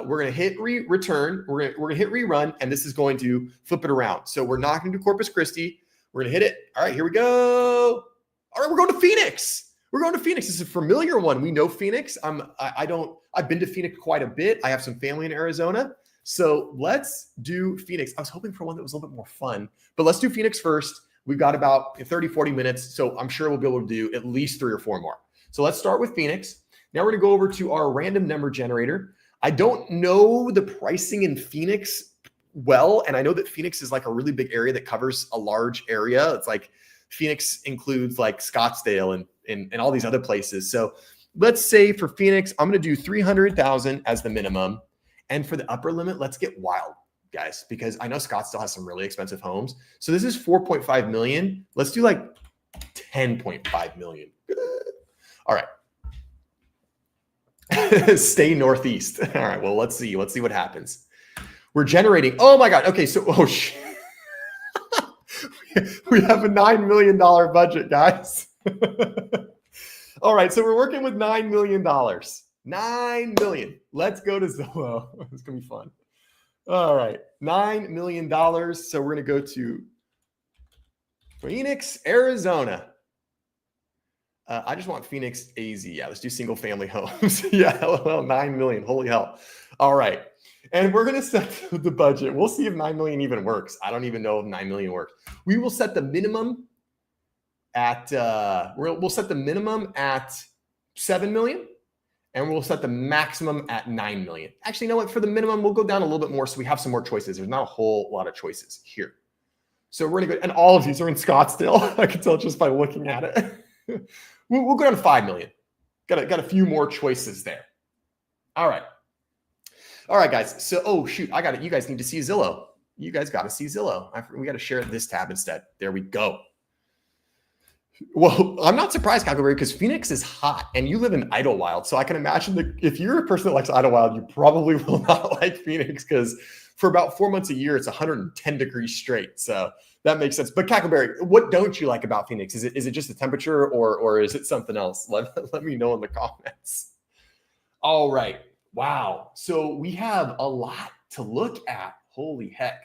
We're gonna hit return. We're gonna hit rerun, and this is going to flip it around. So we're not gonna do Corpus Christi. We're gonna hit it. All right, here we go. All right, we're going to Phoenix. We're going to Phoenix. This is a familiar one. We know Phoenix. I've been to Phoenix quite a bit. I have some family in Arizona. So let's do Phoenix. I was hoping for one that was a little bit more fun, but let's do Phoenix first. We've got about 30, 40 minutes. So I'm sure we'll be able to do at least 3 or 4 more. So let's start with Phoenix. Now we're going to go over to our random number generator. I don't know the pricing in Phoenix well. And I know that Phoenix is a really big area that covers a large area. It's Phoenix includes Scottsdale and all these other places. So let's say for Phoenix, I'm going to do 300,000 as the minimum. And for the upper limit, let's get wild, guys, because I know Scottsdale has some really expensive homes. So this is 4.5 million. Let's do 10.5 million. All right. Stay northeast. All right. Well, let's see what happens. We're generating. Oh my God. Okay. So, we have a $9 million budget, guys. All right, so we're working with $9 million. $9 million. Let's go to Zillow. It's gonna be fun. All right, $9 million. So we're gonna go to Phoenix, Arizona. I just want Phoenix AZ. Yeah, let's do single family homes. Yeah, well, 9 million. Holy hell. All right. And we're going to set the budget. We'll see if 9 million even works. I don't even know if 9 million works. We will set the minimum at, we'll set the minimum at 7 million. And we'll set the maximum at 9 million. Actually, you know what? For the minimum, we'll go down a little bit more so we have some more choices. There's not a whole lot of choices here. So we're going to go, and all of these are in Scottsdale. I can tell just by looking at it. we'll go down to 5 million. Got a few more choices there. All right. All right, guys. So, oh, shoot. I got it. You guys need to see Zillow. You guys got to see Zillow. We got to share this tab instead. There we go. Well, I'm not surprised, Cackleberry, because Phoenix is hot and you live in Idyllwild. So I can imagine that if you're a person that likes Idyllwild, you probably will not like Phoenix because for about 4 months a year, it's 110 degrees straight. So that makes sense. But Cackleberry, what don't you like about Phoenix? Is it just the temperature or is it something else? Let me know in the comments. All right. Wow. So we have a lot to look at. Holy heck.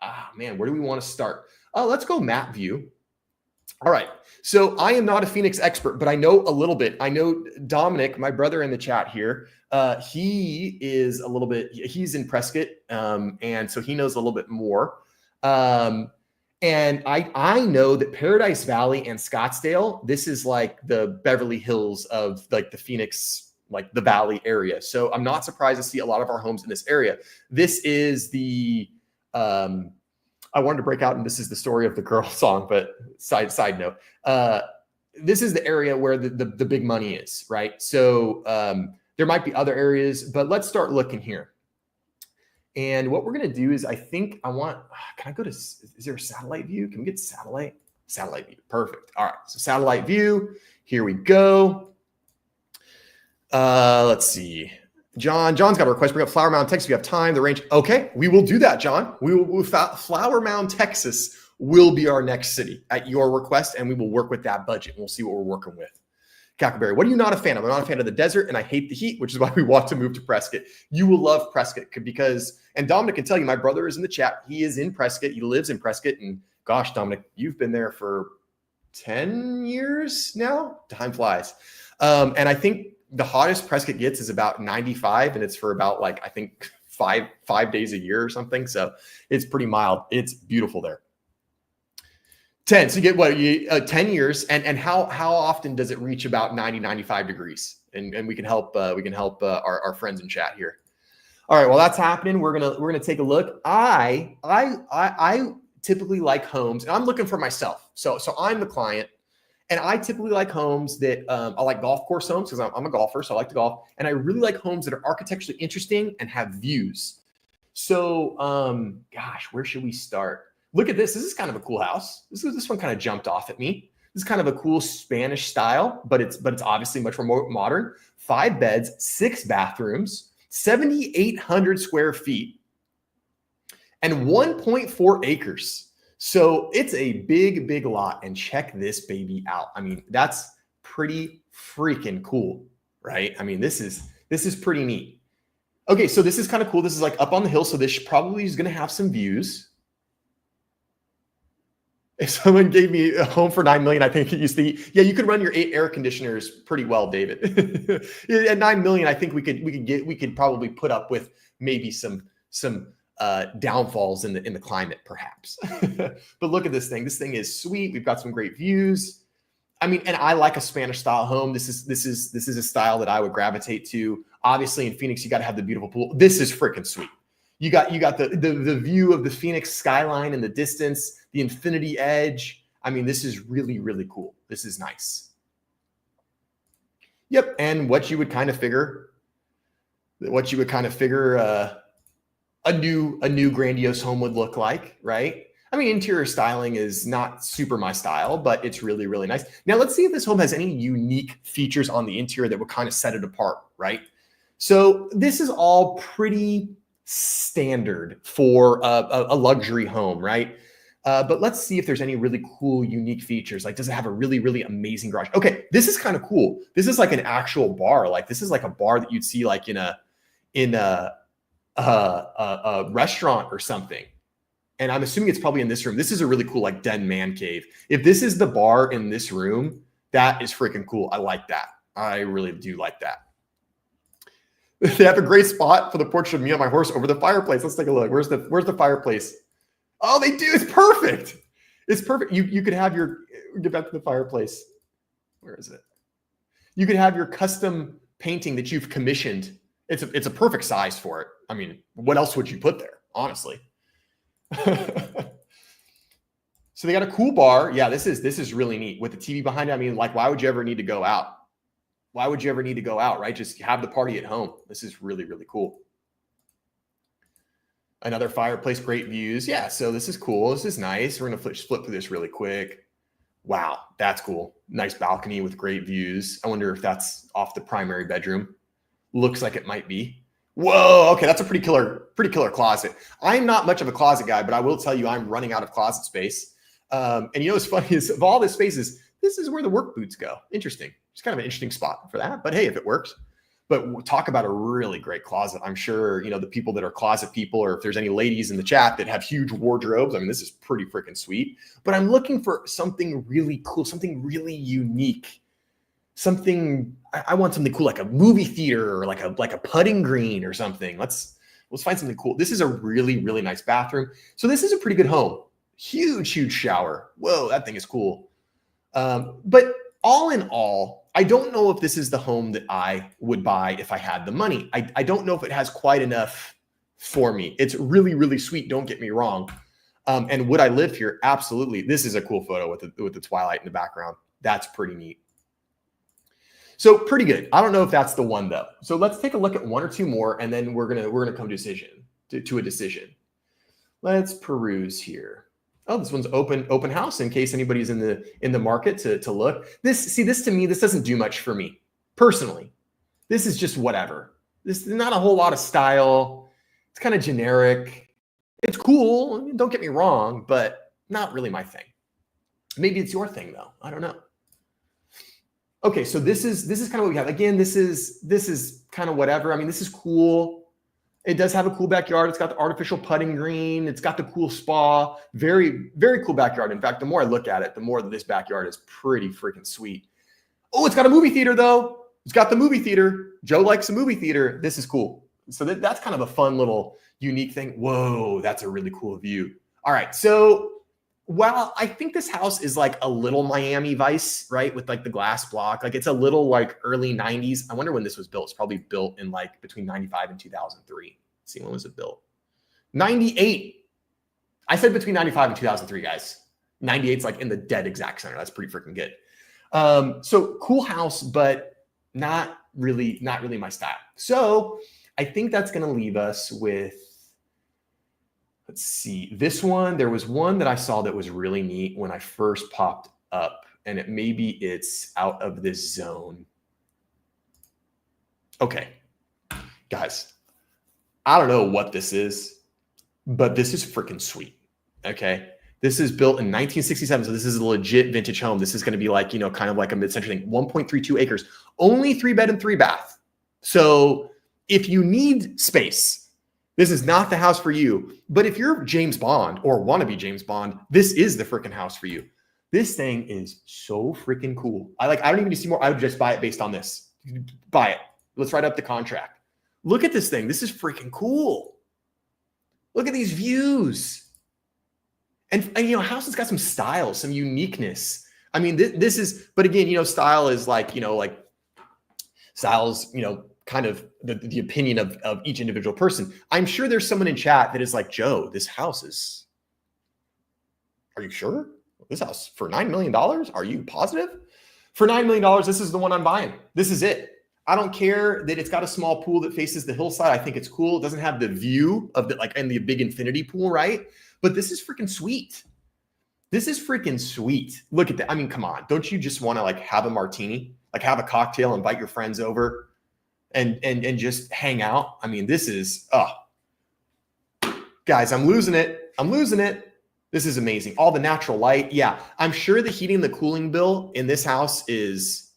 Ah, man, where do we want to start? Let's go map view. All right. So I am not a Phoenix expert, but I know a little bit. I know Dominic, my brother in the chat here, he is a little bit, he's in Prescott. And so he knows a little bit more. And I know that Paradise Valley and Scottsdale, this is like the Beverly Hills of like the Phoenix, like the Valley area. So I'm not surprised to see a lot of our homes in this area. This is the, I wanted to break out, and this is the story of the girl song, but side note, this is the area where the big money is, right? So there might be other areas, but let's start looking here. And what we're going to do is, I think I want, can I go to, is there a satellite view? Can we get satellite view? Perfect. All right. So satellite view, here we go. Let's see. John's got a request. Bring up Flower Mound, Texas. If you have time, the range. Okay, we will do that, John. Flower Mound, Texas will be our next city at your request, and we will work with that budget. We'll see what we're working with. Cackleberry, what are you not a fan of? I'm not a fan of the desert, and I hate the heat, which is why we want to move to Prescott. You will love Prescott because, and Dominic can tell you, my brother is in the chat. He is in Prescott. He lives in Prescott, and gosh, Dominic, you've been there for 10 years now. Time flies. And I think the hottest Prescott gets is about 95, and it's for about like, I think five days a year or something. So it's pretty mild. It's beautiful there. 10. So you get what, 10 years. And how often does it reach about 90, 95 degrees? And we can help our friends in chat here. All right. Well, that's happening. We're going to take a look. I typically like homes, and I'm looking for myself. So I'm the client. And I typically like homes that I like golf course homes because I'm a golfer, so I like to golf. And I really like homes that are architecturally interesting and have views. So, gosh, where should we start? Look at this. This is kind of a cool house. This one kind of jumped off at me. This is kind of a cool Spanish style, but it's obviously much more modern. 5 beds, 6 bathrooms, 7,800 square feet, and 1.4 acres. So it's a big lot, and check this baby out. I mean, that's pretty freaking cool, right? I mean, this is pretty neat. Okay, so this is kind of cool. This is like up on the hill, so this probably is going to have some views. If someone gave me a home for 9 million, I think it used to. Yeah, you could run your 8 air conditioners pretty well, David. At 9 million, I think we could probably put up with maybe some downfalls in the climate, perhaps. But look at this thing. This thing is sweet. We've got some great views. I mean, and I like a Spanish style home. This is a style that I would gravitate to. Obviously, in Phoenix, you got to have the beautiful pool. This is freaking sweet. You got the view of the Phoenix skyline in the distance, the infinity edge. I mean, this is really cool. This is nice. Yep, and what you would kind of figure a new grandiose home would look like, right? I mean, interior styling is not super my style, but it's really nice. Now let's see if this home has any unique features on the interior that would kind of set it apart, right? So this is all pretty standard for a luxury home, right? But let's see if there's any really cool, unique features. Like, does it have a really amazing garage? Okay, this is kind of cool. This is like an actual bar. Like, this is like a bar that you'd see like in a restaurant or something. And I'm assuming it's probably in this room. This is a really cool, like, den man cave. If this is the bar in this room, that is freaking cool. I like that. I really do like that. They have a great spot for the portrait of me on my horse over the fireplace. Let's take a look. Where's the fireplace? Oh, they do. It's perfect. It's perfect. You could have your, get back to the fireplace. Where is it? You could have your custom painting that you've commissioned. It's a perfect size for it. I mean, what else would you put there, honestly? So they got a cool bar. Yeah, this is really neat with the TV behind it. I mean, like, why would you ever need to go out? Why would you ever need to go out, right? Just have the party at home. This is really, really cool. Another fireplace, great views. Yeah, so this is cool. This is nice. We're going to flip through this really quick. Wow, that's cool. Nice balcony with great views. I wonder if that's off the primary bedroom. Looks like it might be. Whoa, okay, that's a pretty killer closet. I'm not much of a closet guy, but I will tell you I'm running out of closet space. And you know what's funny is of all the spaces, this is where the work boots go. Interesting. It's kind of an interesting spot for that, but hey, if it works. But we'll talk about a really great closet. I'm sure, you know, the people that are closet people, or if there's any ladies in the chat that have huge wardrobes, I mean, this is pretty freaking sweet. But I'm looking for something really cool, something really unique. Something, I want something cool, like a movie theater or like a putting green or something. Let's find something cool. This is a really, really nice bathroom. So this is a pretty good home. Huge shower. Whoa, that thing is cool. But all in all, I don't know if this is the home that I would buy if I had the money. I don't know if it has quite enough for me. It's really, really sweet. Don't get me wrong. And would I live here? Absolutely. This is a cool photo with the twilight in the background. That's pretty neat. So pretty good. I don't know if that's the one though. So let's take a look at one or two more, and then we're gonna come to a decision. Let's peruse here. Oh, this one's open house in case anybody's in the market to look. This to me, this doesn't do much for me personally. This is just whatever. This is not a whole lot of style. It's kind of generic. It's cool. Don't get me wrong, but not really my thing. Maybe it's your thing though. I don't know. Okay, so this is kind of what we have. Again, this is kind of whatever. I mean, this is cool. It does have a cool backyard. It's got the artificial putting green. It's got the cool spa. Very, very cool backyard. In fact, the more I look at it, the more that this backyard is pretty freaking sweet. Oh, it's got a movie theater though. It's got the movie theater. Joe likes a movie theater. This is cool. So that's kind of a fun little unique thing. Whoa, that's a really cool view. All right, so while I think this house is like a little Miami Vice, right? With like the glass block, like it's a little like early 90s. I wonder when this was built. It's probably built in like between 95 and 2003. Let's see, when was it built? 98. I said between 95 and 2003, guys. 98's like in the dead exact center. That's pretty freaking good. So cool house, but not really my style. So I think that's going to leave us with, let's see, this one. There was one that I saw that was really neat when I first popped up, and it's out of this zone. Okay, guys, I don't know what this is, but this is freaking sweet. Okay, this is built in 1967, so this is a legit vintage home. This is going to be like, you know, kind of like a mid-century thing. 1.32 acres, only 3-bed and 3-bath. So if you need space, this is not the house for you. But if you're James Bond or want to be James Bond, this is the freaking house for you. This thing is so freaking cool. I don't even need to see more. I would just buy it based on this. Buy it. Let's write up the contract. Look at this thing. This is freaking cool. Look at these views. And you know, house has got some style, some uniqueness. I mean, this is, but again, you know, style is like, you know, like styles, you know, kind of the opinion of each individual person. I'm sure there's someone in chat that is like, Joe, this house is, are you sure? This house for $9 million? Are you positive? For $9 million, this is the one I'm buying. This is it. I don't care that it's got a small pool that faces the hillside. I think it's cool. It doesn't have the view of the, like, and the big infinity pool, right? But this is freaking sweet. This is freaking sweet. Look at that. I mean, come on. Don't you just want to like have a martini, like have a cocktail, invite your friends over and just hang out? I mean, this is, guys, I'm losing it. I'm losing it. This is amazing. All the natural light. Yeah. I'm sure the heating and the cooling bill in this house is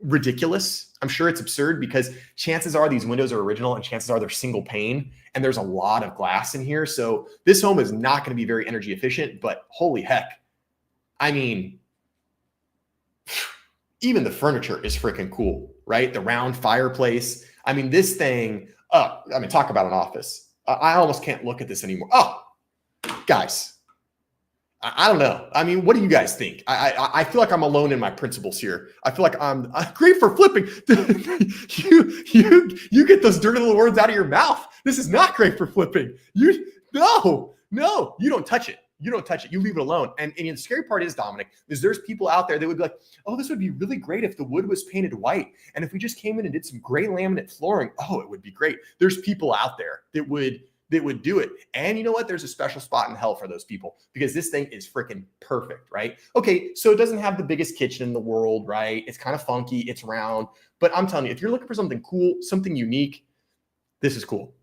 ridiculous. I'm sure it's absurd because chances are these windows are original and chances are they're single pane and there's a lot of glass in here. So this home is not going to be very energy efficient, but holy heck. I mean, even the furniture is freaking cool, right? The round fireplace. I mean, this thing, I mean, talk about an office. I almost can't look at this anymore. Oh, guys, I don't know. I mean, what do you guys think? I feel like I'm alone in my principles here. I feel like I'm great for flipping. you get those dirty little words out of your mouth. This is not great for flipping. No, you don't touch it. You don't touch it. You leave it alone. And the scary part is, Dominic, is there's people out there that would be like, oh, this would be really great if the wood was painted white. And if we just came in and did some gray laminate flooring, oh, it would be great. There's people out there that would do it. And you know what? There's a special spot in hell for those people because this thing is freaking perfect, right? Okay, so it doesn't have the biggest kitchen in the world, right? It's kind of funky. It's round. But I'm telling you, if you're looking for something cool, something unique, this is cool.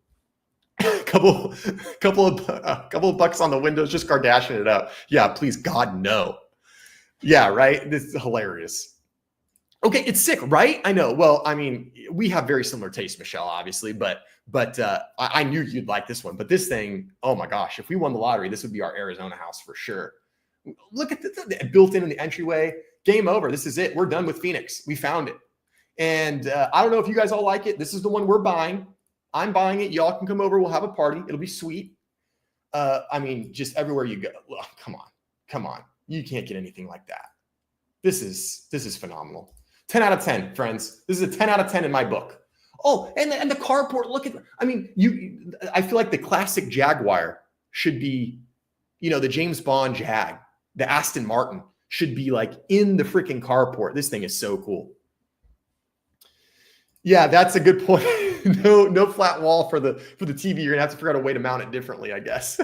couple of bucks on the windows, just Kardashian it up. Yeah, please, God, no. Yeah, right? This is hilarious. Okay, it's sick, right? I know. Well, I mean, we have very similar tastes, Michelle, obviously, but I knew you'd like this one. But this thing, oh my gosh, if we won the lottery, this would be our Arizona house for sure. Look at the built in the entryway. Game over. This is it. We're done with Phoenix. We found it. And I don't know if you guys all like it. This is the one we're buying. I'm buying it. Y'all can come over. We'll have a party. It'll be sweet. I mean, just everywhere you go. Ugh, come on. You can't get anything like that. This is phenomenal. 10 out of 10, friends. This is a 10 out of 10 in my book. Oh, and the carport. Look at. I mean, I feel like the classic Jaguar should be, the James Bond Jag, the Aston Martin should be like in the freaking carport. This thing is so cool. Yeah, that's a good point. No flat wall for the TV. You're gonna have to figure out a way to mount it differently, I guess.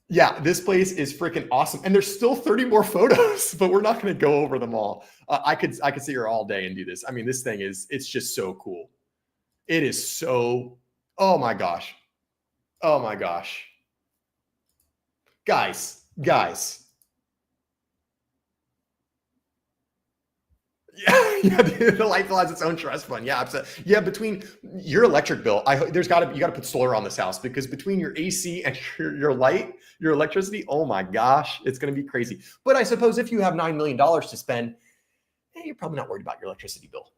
Yeah, this place is freaking awesome. And there's still 30 more photos, but we're not going to go over them all. I could sit here all day and do this. I mean, this thing it's just so cool. It is so, oh my gosh. Oh my gosh. Guys. Yeah, the light bill has its own trust fund. Yeah, absolutely. Yeah, between your electric bill, you got to put solar on this house because between your AC and your light, your electricity, oh my gosh, it's going to be crazy. But I suppose if you have $9 million to spend, you're probably not worried about your electricity bill.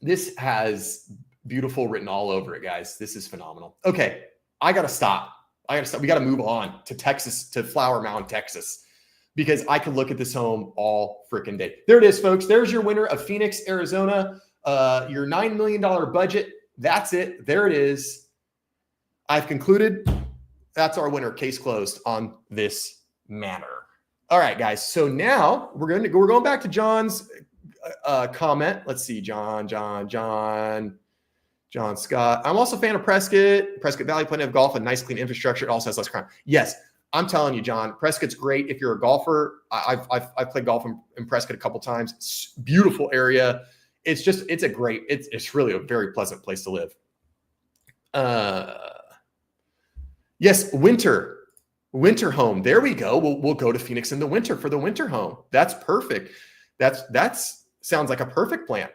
This has beautiful written all over it, guys. This is phenomenal. Okay, I got to stop. We got to move on to Texas, to Flower Mound, Texas, because I could look at this home all freaking day. There it is, folks. There's your winner of Phoenix, Arizona. Your $9 million budget. That's it. There it is. I've concluded. That's our winner. Case closed on this matter. All right, guys. So now we're going back to John's comment. Let's see, John Scott. I'm also a fan of Prescott Valley, plenty of golf, and nice clean infrastructure. It also has less crime. Yes. I'm telling you, John, Prescott's great if you're a golfer. I've played golf in Prescott a couple times. It's a beautiful area. It's really a very pleasant place to live. Yes, winter home. There we go. We'll go to Phoenix in the winter for the winter home. That's perfect. That's sounds like a perfect plan.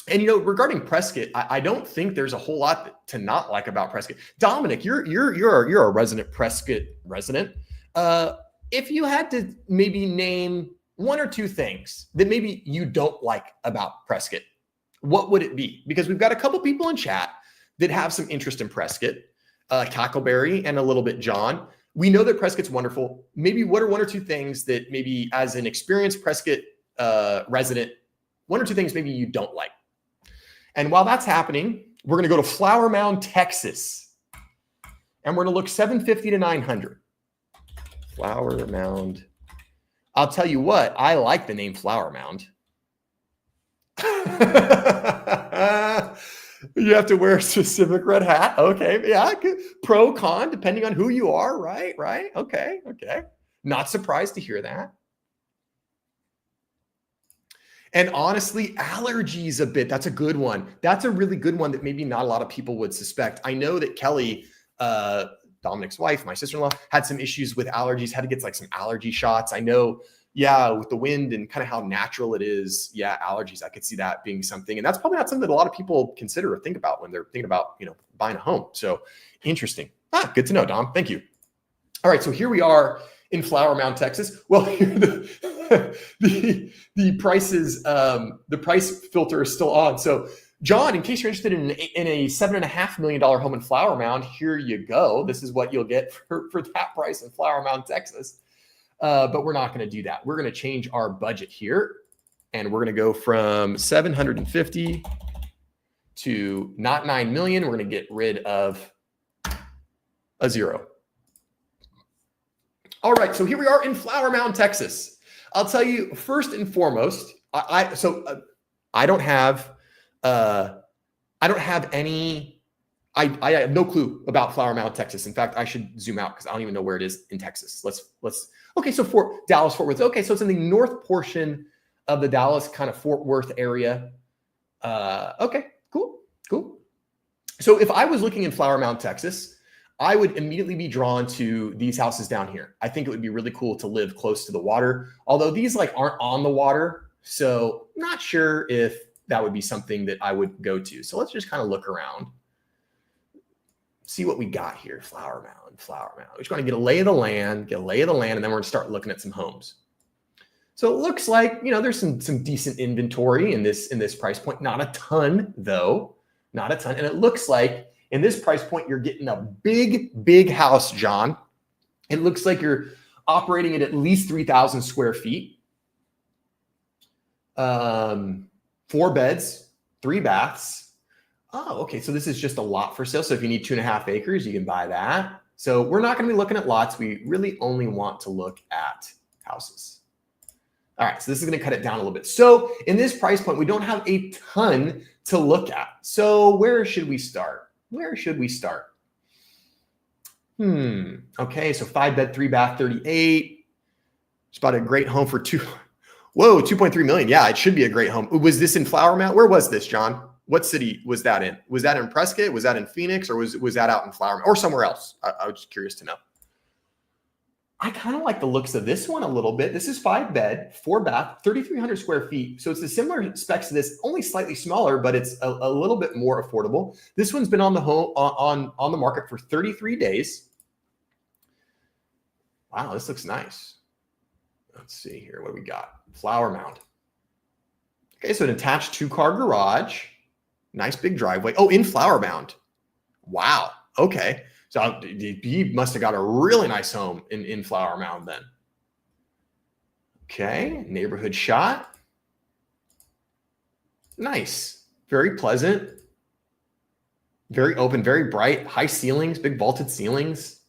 And regarding Prescott, I don't think there's a whole lot to not like about Prescott. Dominic, you're a resident Prescott resident. If you had to maybe name one or two things that maybe you don't like about Prescott, what would it be? Because we've got a couple people in chat that have some interest in Prescott, Cackleberry and a little bit John. We know that Prescott's wonderful. Maybe what are one or two things that maybe as an experienced Prescott resident, one or two things maybe you don't like? And while that's happening, we're going to go to Flower Mound, Texas. And we're going to look 750 to 900. Flower Mound. I'll tell you what, I like the name Flower Mound. You have to wear a specific red hat. Okay. Yeah. Pro, con, depending on who you are. Right. Okay. Not surprised to hear that. And honestly, allergies a bit. That's a good one. That's a really good one that maybe not a lot of people would suspect. I know that Kelly, Dominic's wife, my sister-in-law, had some issues with allergies, had to get like some allergy shots. I know, with the wind and kind of how natural it is. Yeah, allergies. I could see that being something. And that's probably not something that a lot of people consider or think about when they're thinking about, buying a home. So interesting. Good to know, Dom. Thank you. All right. So here we are in Flower Mound, Texas. Well, the prices, the price filter is still on. So John, in case you're interested in a $7.5 million home in Flower Mound, here you go. This is what you'll get for that price in Flower Mound, Texas. But we're not going to do that. We're going to change our budget here. And we're going to go from 750 to not 9 million. We're going to get rid of a 0. All right, so here we are in Flower Mound, Texas. I'll tell you first and foremost, I don't have any. I have no clue about Flower Mound, Texas. In fact, I should zoom out because I don't even know where it is in Texas. Let's. Okay, so Dallas, Fort Worth. Okay, so it's in the north portion of the Dallas kind of Fort Worth area. Okay, cool. So if I was looking in Flower Mound, Texas, I would immediately be drawn to these houses down here. I think it would be really cool to live close to the water, although these like aren't on the water. So not sure if that would be something that I would go to. So let's just kind of look around, see what we got here. Flower Mound. We're just going to get a lay of the land, and then we're going to start looking at some homes. So it looks like, there's some decent inventory in this price point. Not a ton though, not a ton. And it looks like in this price point, you're getting a big house, John. It looks like you're operating at least 3,000 square feet. 4 beds, 3 baths. Oh, okay. So this is just a lot for sale. So if you need 2.5 acres, you can buy that. So we're not going to be looking at lots. We really only want to look at houses. All right. So this is going to cut it down a little bit. So in this price point, we don't have a ton to look at. So where should we start? Okay, so 5 bed, 3 bath, 38. It's about a great home for 2.3 million. Yeah, it should be a great home. Was this in Flower Mound? Where was this, John? What city was that in? Was that in Prescott? Was that in Phoenix? Or was that out in Flower Mound or somewhere else? I was just curious to know. I kind of like the looks of this one a little bit. This is 5 bed, 4 bath, 3,300 square feet. So it's a similar specs to this, only slightly smaller, but it's a little bit more affordable. This one's been on the market for 33 days. Wow, this looks nice. Let's see here what we got. Flower Mound. Okay, so an attached 2-car garage. Nice big driveway. Oh, in Flower Mound. Wow. Okay. So he must have got a really nice home in Flower Mound then. Okay, neighborhood shot. Nice, very pleasant, very open, very bright, high ceilings, big vaulted ceilings.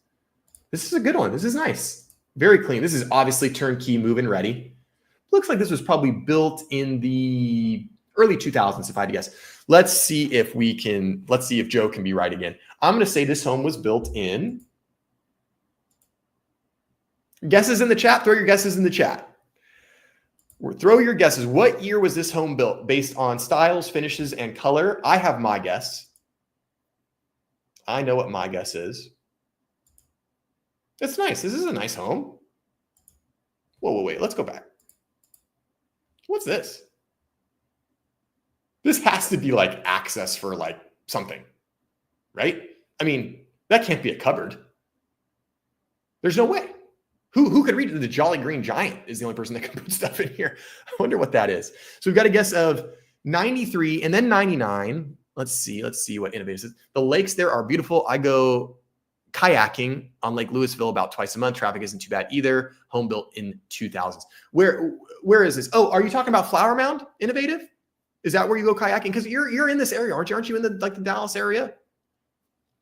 This is a good one. This is nice, very clean. This is obviously turnkey, move-in ready. Looks like this was probably built in the early 2000s, if I had to guess. Let's see if Joe can be right again. I'm going to say this home was built in. Guesses in the chat. Throw your guesses in the chat. Throw your guesses. What year was this home built based on styles, finishes, and color? I have my guess. I know what my guess is. It's nice. This is a nice home. Whoa, wait. Let's go back. What's this? This has to be like access for like something, right? I mean, that can't be a cupboard. There's no way. Who could read it? The Jolly Green Giant is the only person that can put stuff in here. I wonder what that is. So we've got a guess of 93 and then 99. Let's see what innovative is. The lakes there are beautiful. I go kayaking on Lake Louisville about twice a month. Traffic isn't too bad either. Home built in 2000s. Where is this? Oh, are you talking about Flower Mound? Innovative? Is that where you go kayaking? Because you're in this area, aren't you? Aren't you in the Dallas area?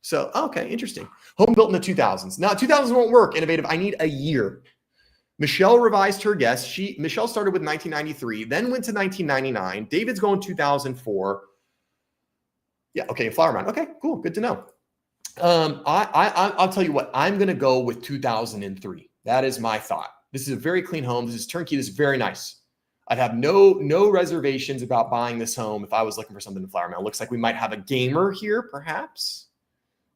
So, okay, interesting. Home built in the 2000s. Now, 2000s won't work. Innovative. I need a year. Michelle revised her guess. Michelle started with 1993, then went to 1999. David's going 2004. Yeah, okay, Flower Mound. Okay, cool. Good to know. I'll tell you what. I'm going to go with 2003. That is my thought. This is a very clean home. This is turnkey. This is very nice. I'd have no reservations about buying this home if I was looking for something in Flower Mound. Looks like we might have a gamer here, perhaps.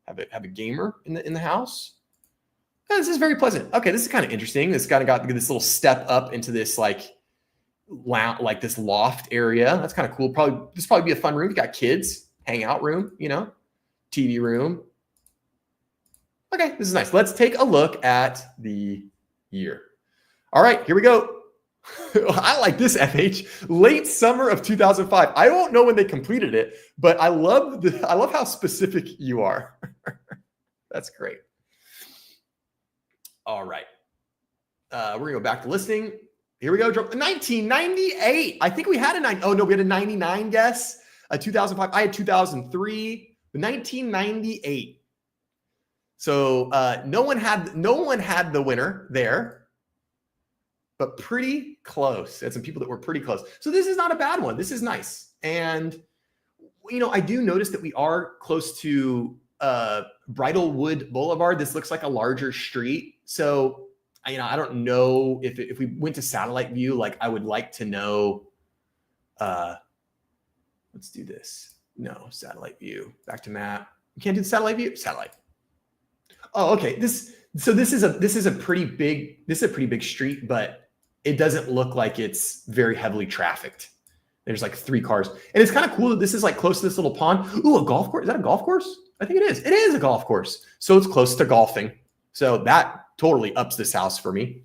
Have a gamer in the house. Yeah, this is very pleasant. Okay, this is kind of interesting. This kind of got this little step up into this like this loft area. That's kind of cool. This probably be a fun room. You got kids, hangout room, TV room. Okay, this is nice. Let's take a look at the year. All right, here we go. I like this, FH. Late summer of 2005. I won't know when they completed it, but I love how specific you are. That's great. All right. We're going to go back to listing. Here we go. 1998. I think we had we had a 99 guess. 2005. I had 2003. 1998. So no one had the winner there, but pretty close. Had some people that were pretty close. So this is not a bad one. This is nice. And I do notice that we are close to Bridlewood Boulevard. This looks like a larger street. So I don't know if we went to satellite view, like I would like to know. Let's do this. No, satellite view. Back to map. You can't do the satellite view. Satellite. Oh, okay. This is a pretty big street, but it doesn't look like it's very heavily trafficked. There's like 3 cars, and it's kind of cool that this is like close to this little pond. Ooh, a golf course. Is that a golf course? I think it is. It is a golf course, so it's close to golfing. So that totally ups this house for me.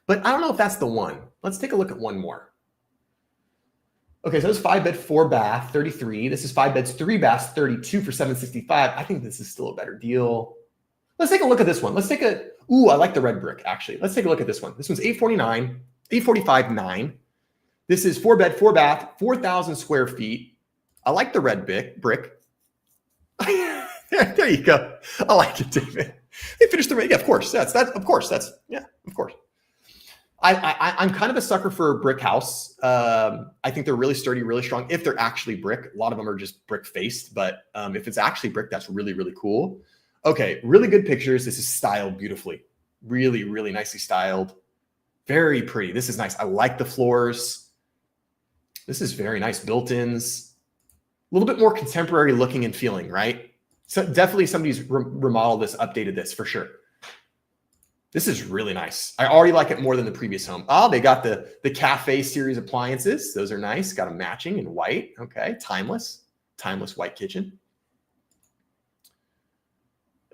But I don't know if that's the one. Let's take a look at one more. Okay, so it's 5-bed, 4-bath, 33. This is 5 beds, 3 baths, 32 for $765. I think this is still a better deal. Let's take a look at this one. I like the red brick, actually. Let's take a look at this one. This one's $849, $845.9. This is 4-bed, 4-bath, 4,000 square feet. I like the red brick. There you go. I like it, David. They finished the of course. Of course. I'm kind of a sucker for a brick house. I think they're really sturdy, really strong. If they're actually brick, a lot of them are just brick faced, but if it's actually brick, that's really, really cool. Okay. Really good pictures. This is styled beautifully. Really, really nicely styled. Very pretty. This is nice. I like the floors. This is very nice. Built-ins, a little bit more contemporary looking and feeling, right? So definitely somebody's remodeled this, updated this for sure. This is really nice. I already like it more than the previous home. Oh, they got the cafe series appliances. Those are nice. Got them matching in white. Okay, timeless white kitchen.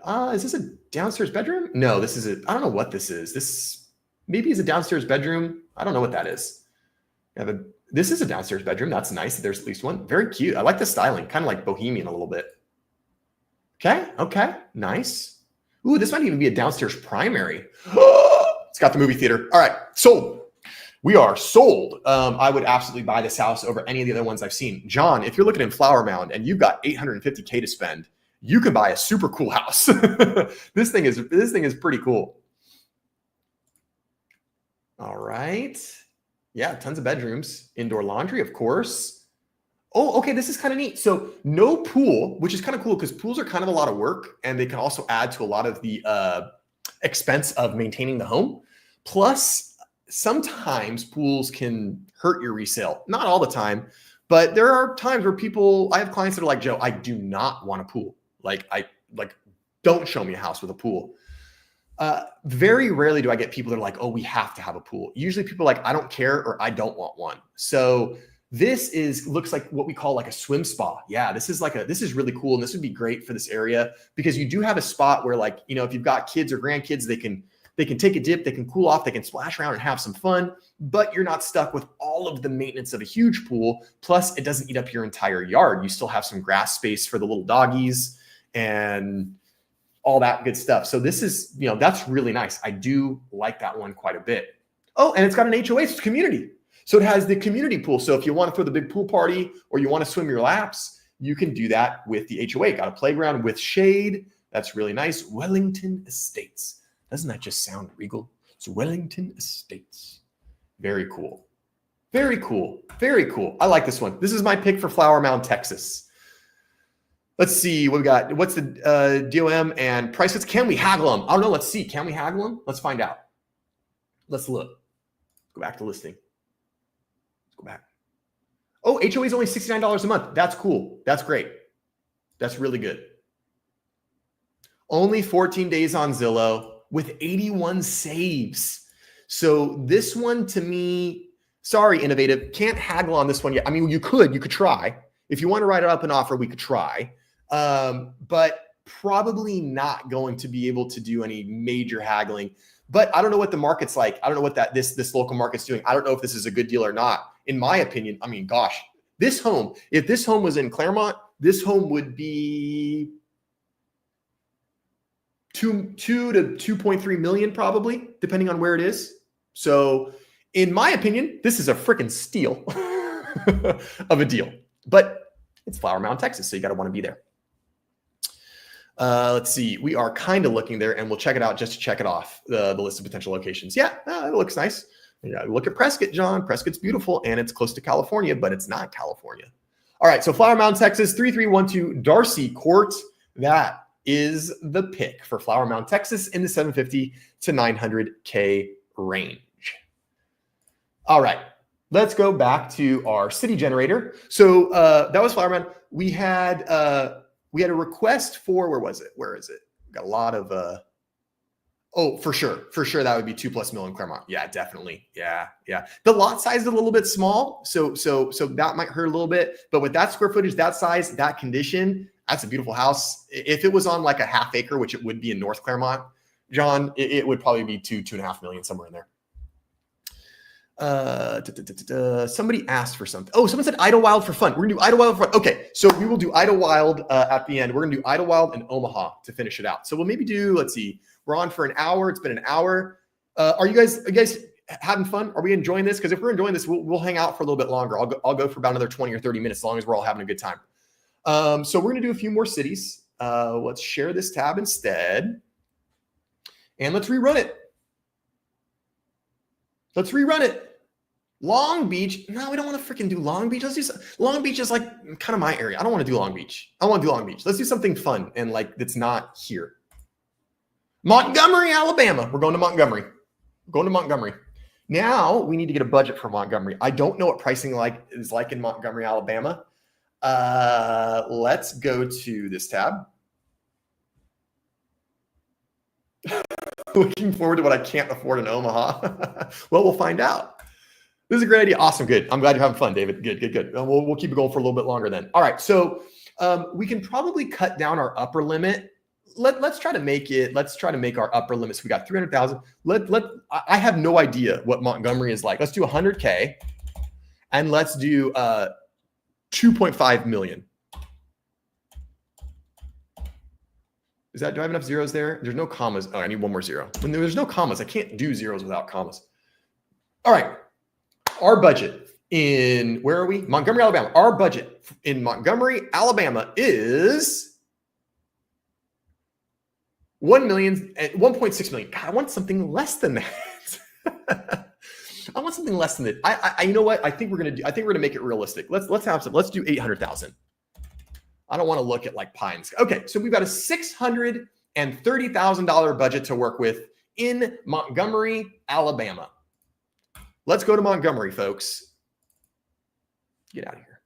Is this a downstairs bedroom? No, I don't know what this is. This maybe is a downstairs bedroom. I don't know what that is. This is a downstairs bedroom. That's nice. There's at least one. Very cute. I like the styling. Kind of like bohemian a little bit. Okay, nice. Ooh, this might even be a downstairs primary. It's got the movie theater. All right, sold. We are sold. I would absolutely buy this house over any of the other ones I've seen. John, if you're looking in Flower Mound and you've got $850K to spend, you can buy a super cool house. This thing is pretty cool. All right. Yeah, tons of bedrooms. Indoor laundry, of course. Oh, okay, this is kind of neat. So no pool, which is kind of cool because pools are kind of a lot of work and they can also add to a lot of the expense of maintaining the home. Plus, sometimes pools can hurt your resale. Not all the time, but there are times where I have clients that are like, Joe, I do not want a pool. Don't show me a house with a pool. Very rarely do I get people that are like, oh, we have to have a pool. Usually people are like, I don't care or I don't want one. So this looks like what we call like a swim spa. Yeah, this is really cool. And this would be great for this area because you do have a spot where if you've got kids or grandkids, they can take a dip, they can cool off, they can splash around and have some fun, but you're not stuck with all of the maintenance of a huge pool. Plus it doesn't eat up your entire yard. You still have some grass space for the little doggies and all that good stuff. So this is, that's really nice. I do like that one quite a bit. Oh, and it's got an HOA, it's community. So it has the community pool. So if you want to throw the big pool party or you want to swim your laps, you can do that with the HOA. Got a playground with shade. That's really nice. Wellington Estates. Doesn't that just sound regal? It's Wellington Estates. Very cool. Very cool. Very cool. I like this one. This is my pick for Flower Mound, Texas. Let's see what we got. What's the DOM and price? Can we haggle them? I don't know. Let's see. Can we haggle them? Let's find out. Let's look. Go back to listing. Go back. Oh, HOA is only $69 a month. That's cool. That's great. That's really good. Only 14 days on Zillow with 81 saves. So this one to me, sorry, Innovative, can't haggle on this one yet. I mean, you could try. If you want to write it up an offer, we could try. But probably not going to be able to do any major haggling. But I don't know what the market's like. I don't know what this local market's doing. I don't know if this is a good deal or not. In my opinion, I mean, gosh, this home, if this home was in Claremont, this home would be 2 to 2.3 million probably, depending on where it is. So in my opinion, this is a freaking steal of a deal. But it's Flower Mound, Texas, so you got to want to be there. Let's see. We are kind of looking there, and we'll check it out just to check it off, the list of potential locations. Yeah, it looks nice. Yeah, look at Prescott, John. Prescott's beautiful, and it's close to California, but it's not California. All right, so Flower Mound, Texas, 3312 Darcy Court. That is the pick for Flower Mound, Texas in the 750 to 900K range. All right, let's go back to our city generator. So that was Flower Mound. We had a request for, where was it? Where is it? We got a lot of, oh, for sure. That would be 2+ million in Claremont. Yeah, definitely. Yeah. The lot size is a little bit small. So that might hurt a little bit, but with that square footage, that size, that condition, that's a beautiful house. If it was on like a half acre, which it would be in North Claremont, John, it would probably be 2.5 million, somewhere in there. Somebody asked for something. Oh, someone said Idyllwild for fun. We're gonna do Idyllwild for fun. Okay, so we will do Idyllwild at the end. We're gonna do Idyllwild in Omaha to finish it out. So we'll maybe do, let's see, we're on for an hour. It's been an hour. Are you guys having fun? Are we enjoying this? Because if we're enjoying this, we'll hang out for a little bit longer. I'll go for about another 20 or 30 minutes, as long as we're all having a good time. So we're gonna do a few more cities. Let's share this tab instead, and let's rerun it. Long Beach. No, we don't want to freaking do Long Beach. Let's do Long Beach is like kind of my area. I don't want to do Long Beach. I want to do Long Beach. Let's do something fun and like that's not here. Montgomery, Alabama. We're going to Montgomery. Now we need to get a budget for Montgomery. I don't know what pricing is like in Montgomery, Alabama. Let's go to this tab. Looking forward to what I can't afford in Omaha. Well, we'll find out. This is a great idea. Awesome. Good. I'm glad you're having fun, David. Good. We'll keep it going for a little bit longer then. All right. So we can probably cut down our upper limit. Let's try to make our upper limit. So we got 300,000. I have no idea what Montgomery is like. Let's do 100K and let's do 2.5 million. Do I have enough zeros there? There's no commas. Oh, I need one more zero. When there's no commas, I can't do zeros without commas. All right. Our budget in, where are we? Montgomery, Alabama. Our budget in Montgomery, Alabama is 1.6 million. God, I want something less than that. I want something less than that. I you know what? I think we're gonna make it realistic. Let's do 800,000. I don't want to look at like pines. Okay, so we've got a $630,000 budget to work with in Montgomery, Alabama. Let's go to Montgomery, folks. Get out of here.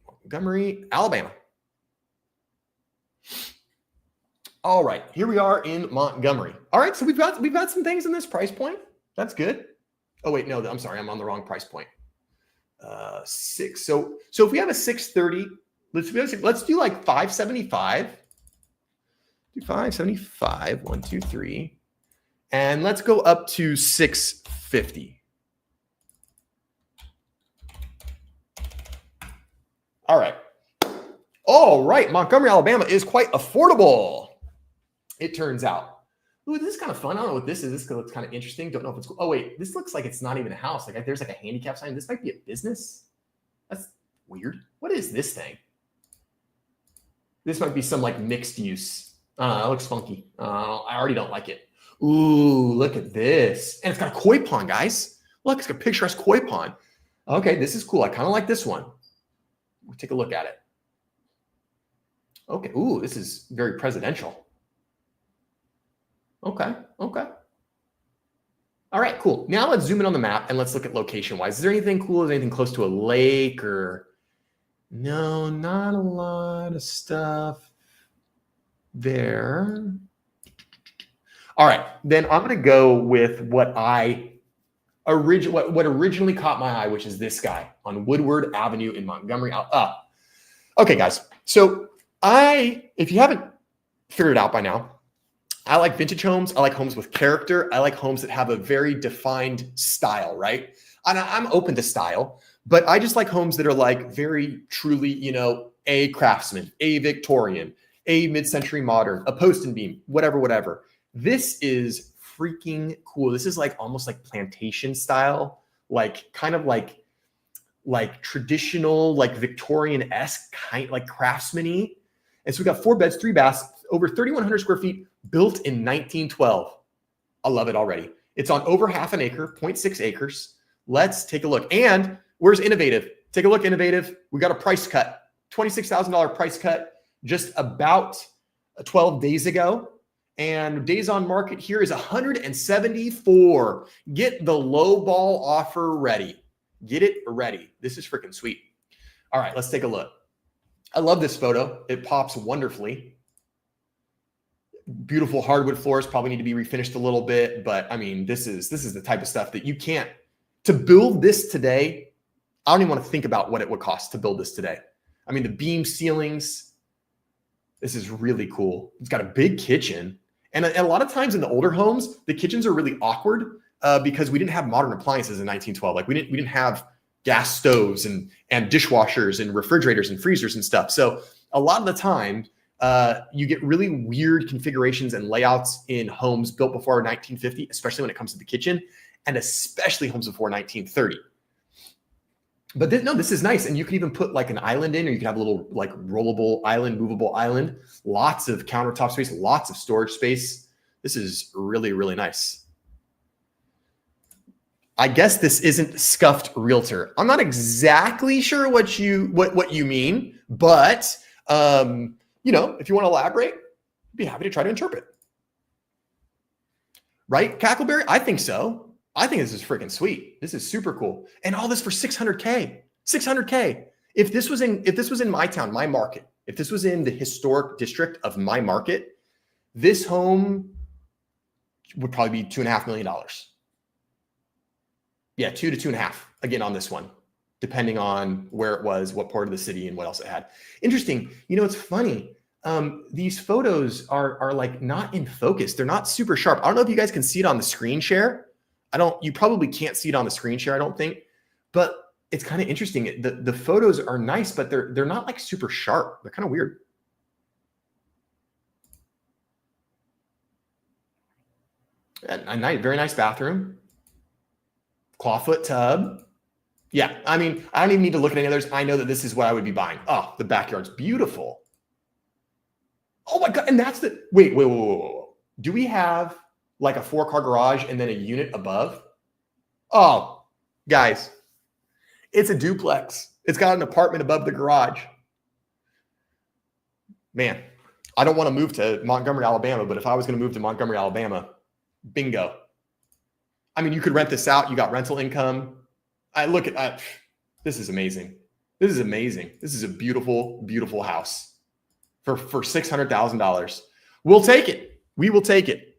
Montgomery, Alabama. All right, here we are in Montgomery. All right, so we've got some things in this price point. That's good. Oh wait, no, I'm sorry, I'm on the wrong price point. 6. So if we have a 630, let's do like 575. Do 575, 1, 2, 3. And let's go up to 650. All right. Montgomery, Alabama is quite affordable, it turns out. Ooh, this is kind of fun. I don't know what this is. This looks kind of interesting. Don't know if it's cool. Oh, wait. This looks like it's not even a house. Like there's like a handicap sign. This might be a business. That's weird. What is this thing? This might be some like mixed use. It looks funky. I already don't like it. Ooh, look at this. And it's got a koi pond, guys. Look, it's got a picturesque koi pond. Okay, this is cool. I kind of like this one. We'll take a look at it. Okay. Ooh, this is very presidential. Okay. All right, cool. Now let's zoom in on the map and let's look at location-wise. Is there anything cool? Is there anything close to a lake or? No, not a lot of stuff there. All right, then I'm going to go with what originally caught my eye, which is this guy on on Woodward Avenue in Montgomery. Okay, guys. So if you haven't figured it out by now, I like vintage homes. I like homes with character. I like homes that have a very defined style, right? And I'm open to style, but I just like homes that are like very truly, a craftsman, a Victorian, a mid-century modern, a post and beam, whatever. This is freaking cool. This is like almost like plantation style, like kind of like traditional, like Victorian-esque kind, like craftsman-y. And so we got 4 beds, 3 baths, over 3,100 square feet, built in 1912. I love it already. It's on over half an acre, 0.6 acres. Let's take a look. And where's Innovative? Take a look, Innovative. We got a price cut, $26,000 price cut just about 12 days ago. And days on market here is 174. Get the low ball offer ready. Get it ready. This is freaking sweet. All right, let's take a look. I love this photo. It pops wonderfully. Beautiful hardwood floors, probably need to be refinished a little bit, but I mean, this is the type of stuff that you can't, to build this today, I don't even want to think about what it would cost to build this today. I mean, the beam ceilings, this is really cool. It's got a big kitchen. And a lot of times in the older homes, the kitchens are really awkward because we didn't have modern appliances in 1912. Like we didn't have gas stoves and dishwashers and refrigerators and freezers and stuff. So a lot of the time, you get really weird configurations and layouts in homes built before 1950, especially when it comes to the kitchen, and especially homes before 1930. But this is nice. And you can even put like an island in, or you can have a little like rollable island, movable island, lots of countertop space, lots of storage space. This is really, really nice. I guess this isn't scuffed realtor. I'm not exactly sure what you mean, but if you want to elaborate, I'd be happy to try to interpret. Right, Cackleberry? I think so. I think this is freaking sweet. This is super cool. And all this for $600K. $600K. If this was in my town, my market, if this was in the historic district of my market, this home would probably be $2.5 million. Yeah, 2 to 2.5 again on this one, depending on where it was, what part of the city, and what else it had. Interesting. It's funny. These photos are like not in focus. They're not super sharp. I don't know if you guys can see it on the screen share. You probably can't see it on the screen share, I don't think, but it's kind of interesting. The photos are nice, but they're not like super sharp. They're kind of weird. A nice, very nice bathroom. Clawfoot tub. Yeah, I mean, I don't even need to look at any others. I know that this is what I would be buying. Oh, the backyard's beautiful. Oh my God, and that's the, wait. Do we have like a 4-car garage and then a unit above? Oh, guys, it's a duplex. It's got an apartment above the garage. Man, I don't want to move to Montgomery, Alabama, but if I was going to move to Montgomery, Alabama, bingo. I mean, you could rent this out. You got rental income. This is amazing. This is amazing. This is a beautiful, beautiful house for $600,000. We'll take it. We will take it.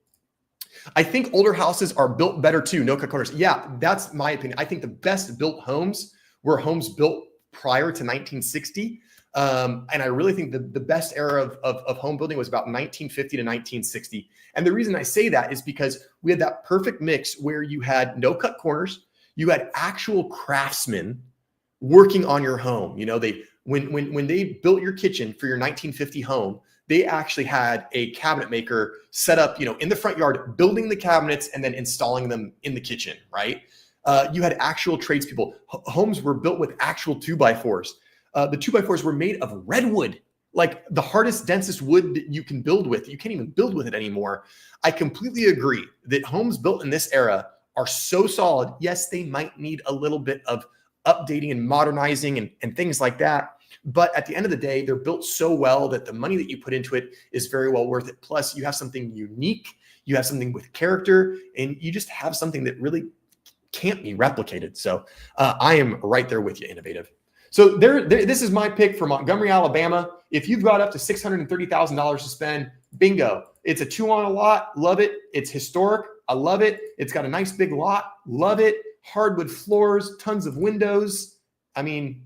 I think older houses are built better too. No cut corners. Yeah, that's my opinion. I think the best built homes were homes built prior to 1960. And I really think the best era of home building was about 1950 to 1960. And the reason I say that is because we had that perfect mix where you had no cut corners. You had actual craftsmen working on your home. When they built your kitchen for your 1950 home, they actually had a cabinet maker set up, in the front yard, building the cabinets and then installing them in the kitchen, right? You had actual tradespeople. Homes were built with actual 2x4s. The 2x4s were made of redwood, like the hardest, densest wood that you can build with. You can't even build with it anymore. I completely agree that homes built in this era are so solid. Yes, they might need a little bit of updating and modernizing and things like that. But at the end of the day, they're built so well that the money that you put into it is very well worth it. Plus, you have something unique, you have something with character, and you just have something that really can't be replicated. So I am right there with you, Innovative. So this is my pick for Montgomery, Alabama. If you've got up to $630,000 to spend, bingo. It's a 2-on a lot. Love it. It's historic. I love it. It's got a nice big lot. Love it. Hardwood floors, tons of windows. I mean,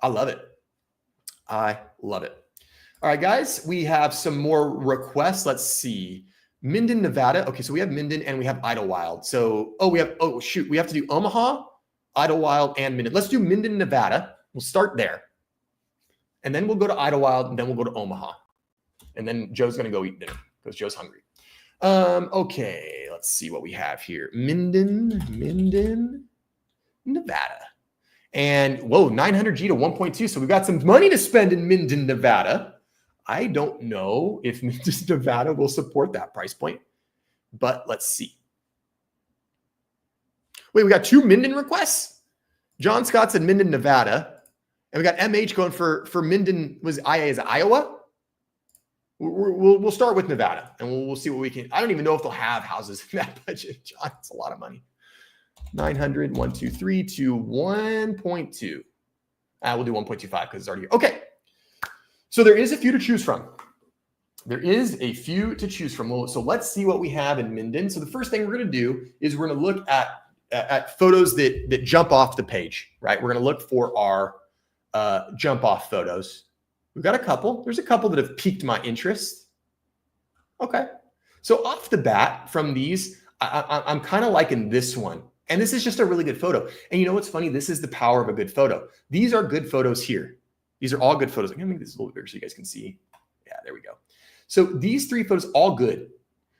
I love it. I love it. All right, guys, we have some more requests. Let's see. Minden, Nevada. Okay, so we have Minden and we have Idyllwild. So, we have to do Omaha, Idyllwild, and Minden. Let's do Minden, Nevada. We'll start there. And then we'll go to Idyllwild, and then we'll go to Omaha. And then Joe's going to go eat dinner because Joe's hungry. Okay, let's see what we have here. Minden, Nevada. And, whoa, 900G to 1.2. So we've got some money to spend in Minden, Nevada. I don't know if Minden, Nevada will support that price point, but let's see. Wait, we got 2 Minden requests? John Scott said Minden, Nevada. And we got MH going for Minden. Is it Iowa? We'll start with Nevada, and we'll see what we can. I don't even know if they'll have houses in that budget, John. It's a lot of money. 900, 1, 2, 3 to 1.2. We'll do 1.25 because it's already here. Okay. So there is a few to choose from. So let's see what we have in Minden. So the first thing we're going to do is we're going to look at photos that jump off the page, right? We're going to look for our jump off photos. We've got a couple. There's a couple that have piqued my interest. Okay. So off the bat from these, I'm kind of liking this one. And this is just a really good photo. And you know what's funny? This is the power of a good photo. These are good photos here. These are all good photos. I'm going to make this a little bigger so you guys can see. Yeah, there we go. So these 3 photos, all good.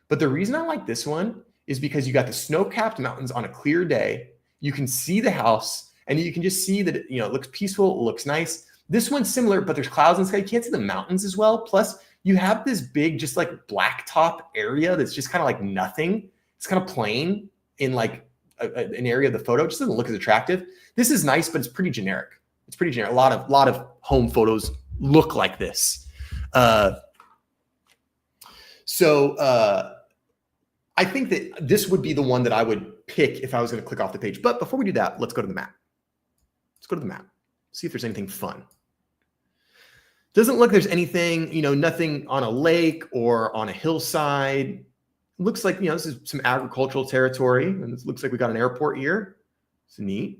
But the reason I like this one is because you got the snow-capped mountains on a clear day. You can see the house, and you can just see that it looks peaceful. It looks nice. This one's similar, but there's clouds in the sky. You can't see the mountains as well. Plus, you have this big, just like blacktop area that's just kind of like nothing. It's kind of plain in like an area of the photo. It just doesn't look as attractive. This is nice, but it's pretty generic. It's pretty generic. A lot of home photos look like this. So I think that this would be the one that I would pick if I was going to click off the page. But before we do that, let's go to the map. Let's go to the map. See if there's anything fun. Doesn't look there's anything, nothing on a lake or on a hillside. Looks like, this is some agricultural territory. And it looks like we got an airport here. It's neat.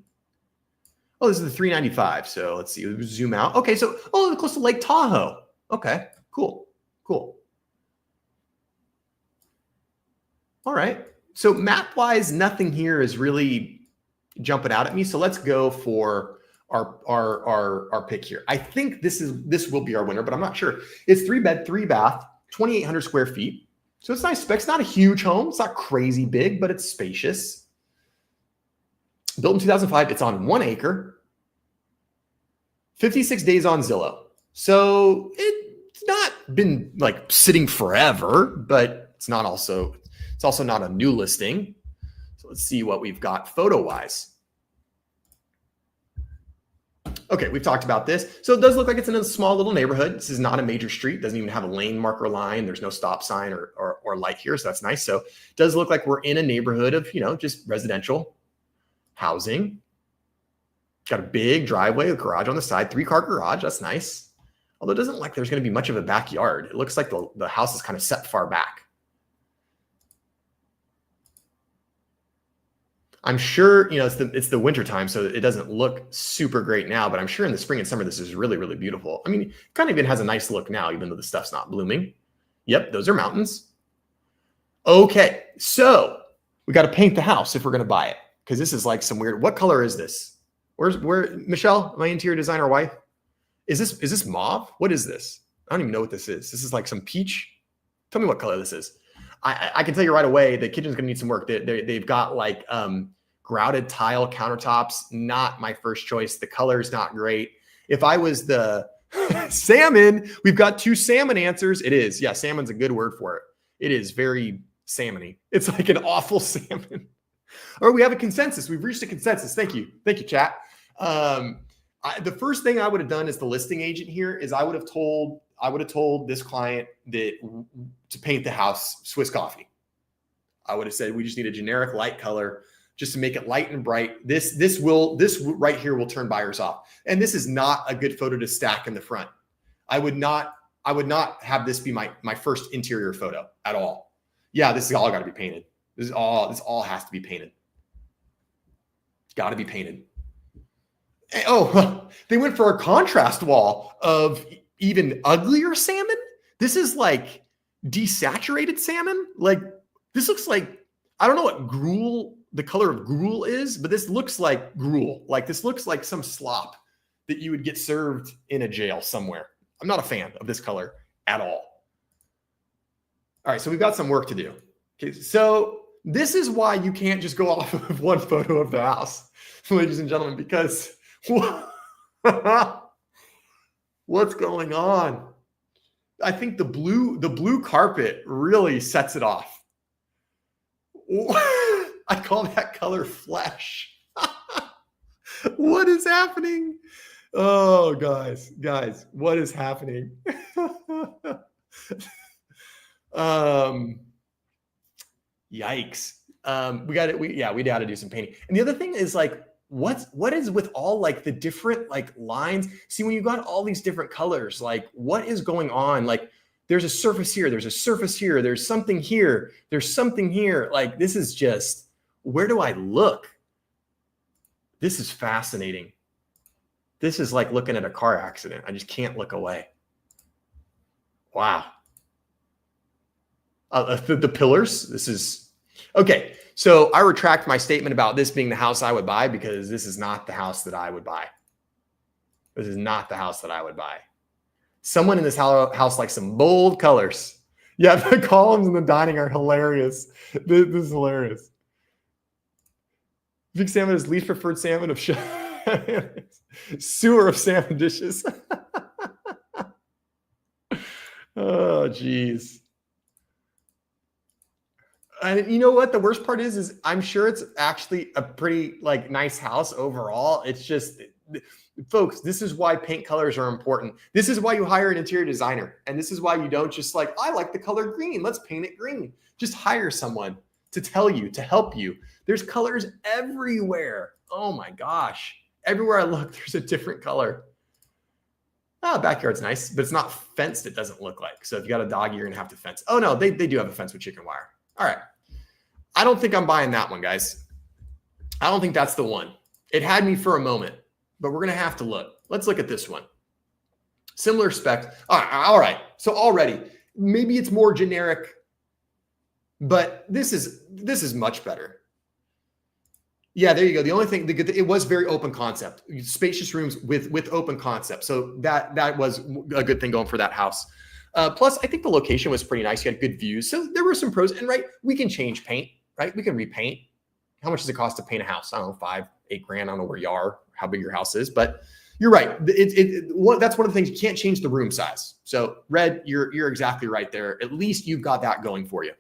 Oh, this is the 395. So let's see. We'll zoom out. Okay, so, close to Lake Tahoe. Okay, cool. All right. So map-wise, nothing here is really jumping out at me. So let's go for our pick here. I think this will be our winner, but I'm not sure. It's 3-bed, 3-bath, 2,800 square feet. So it's nice spec. It's not a huge home. It's not crazy big, but it's spacious. Built in 2005. It's on 1 acre. 56 days on Zillow. So it's not been like sitting forever, but it's also not a new listing. So let's see what we've got photo-wise. Okay, we've talked about this. So it does look like it's in a small little neighborhood. This is not a major street. Doesn't even have a lane marker line. There's no stop sign or light here, so that's nice. So it does look like we're in a neighborhood of, just residential housing. Got a big driveway, a garage on the side, 3-car garage. That's nice. Although it doesn't look like there's going to be much of a backyard. It looks like the house is kind of set far back. I'm sure, it's the winter time, so it doesn't look super great now, but I'm sure in the spring and summer, this is really, really beautiful. I mean, it kind of even has a nice look now, even though the stuff's not blooming. Yep, those are mountains. Okay, so we got to paint the house if we're going to buy it, because this is like some weird, what color is this? Where Michelle, my interior designer wife? Is this mauve? What is this? I don't even know what this is. This is like some peach. Tell me what color this is. I can tell you right away, the kitchen's going to need some work. They've got like grouted tile countertops. Not my first choice. The color's not great. If I was the salmon, we've got 2 salmon answers. It is. Yeah, salmon's a good word for it. It is very salmony. It's like an awful salmon. Or we have a consensus. We've reached a consensus. Thank you. Thank you, chat. The first thing I would have done as the listing agent here is I would have told this client that to paint the house Swiss coffee. I would have said, we just need a generic light color just to make it light and bright. This right here will turn buyers off. And this is not a good photo to stack in the front. I would not have this be my first interior photo at all. Yeah, this is all got to be painted. This all has to be painted. It's got to be painted. Oh, they went for a contrast wall of even uglier salmon. This is like desaturated salmon. Like this looks like, I don't know what gruel, the color of gruel is, but this looks like gruel. Like this looks like some slop that you would get served in a jail somewhere. I'm not a fan of this color at all. All right, so we've got some work to do. Okay, so this is why you can't just go off of one photo of the house, ladies and gentlemen, because what's going on? I think the blue carpet really sets it off. I call that color flesh. What is happening? Oh, guys, what is happening? Yikes. We got it. We got to do some painting. And the other thing is like, what is with all like the different like lines? See, when you got all these different colors, like what is going on? Like there's a surface here, there's a surface here, there's something here, there's something here. Like this is just, where do I look? This is fascinating. This is like looking at a car accident. I just can't look away. Wow. The pillars, this is, okay. So I retract my statement about this being the house I would buy, because this is not the house that I would buy. This is not the house that I would buy. Someone in this house likes some bold colors. Yeah, the columns in the dining are hilarious. This is hilarious. Big salmon is least preferred salmon of sewer of salmon dishes. Oh, geez. And you know what? The worst part is I'm sure it's actually a pretty like nice house overall. It's just, folks, this is why paint colors are important. This is why you hire an interior designer. And this is why you don't just like, I like the color green, let's paint it green. Just hire someone to tell you, to help you. There's colors everywhere. Oh my gosh. Everywhere I look, there's a different color. Oh, backyard's nice, but it's not fenced, it doesn't look like. So if you got a dog, you're gonna have to fence. Oh no, they do have a fence with chicken wire. All right. I don't think I'm buying that one, guys. I don't think that's the one. It had me for a moment, but we're going to have to look. Let's look at this one. Similar spec. All right. So already, maybe it's more generic, but this is much better. Yeah, there you go. The only thing, it was very open concept, spacious rooms with open concept. So that was a good thing going for that house. Plus, I think the location was pretty nice. You had good views. So there were some pros. And right, we can change paint, right? We can repaint. How much does it cost to paint a house? I don't know, $5, $8 grand. I don't know where you are, how big your house is, but you're right. That's one of the things. You can't change the room size. So Red, you're exactly right there. At least you've got that going for you.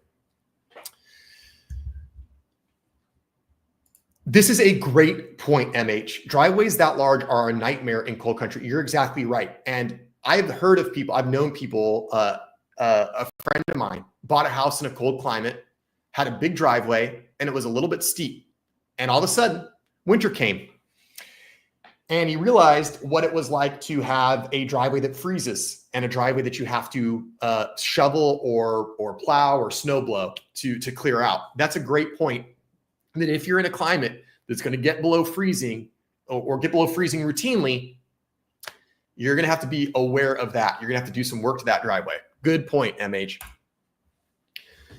This is a great point, MH. Driveways that large are a nightmare in cold country. You're exactly right. And I've heard of people, I've known people, a friend of mine bought a house in a cold climate, had a big driveway, and it was a little bit steep. And all of a sudden, winter came. And he realized what it was like to have a driveway that freezes and a driveway that you have to shovel or plow or snow blow to clear out. That's a great point. That if you're in a climate that's going to get below freezing or get below freezing routinely, you're going to have to be aware of that. You're going to have to do some work to that driveway. Good point, MH.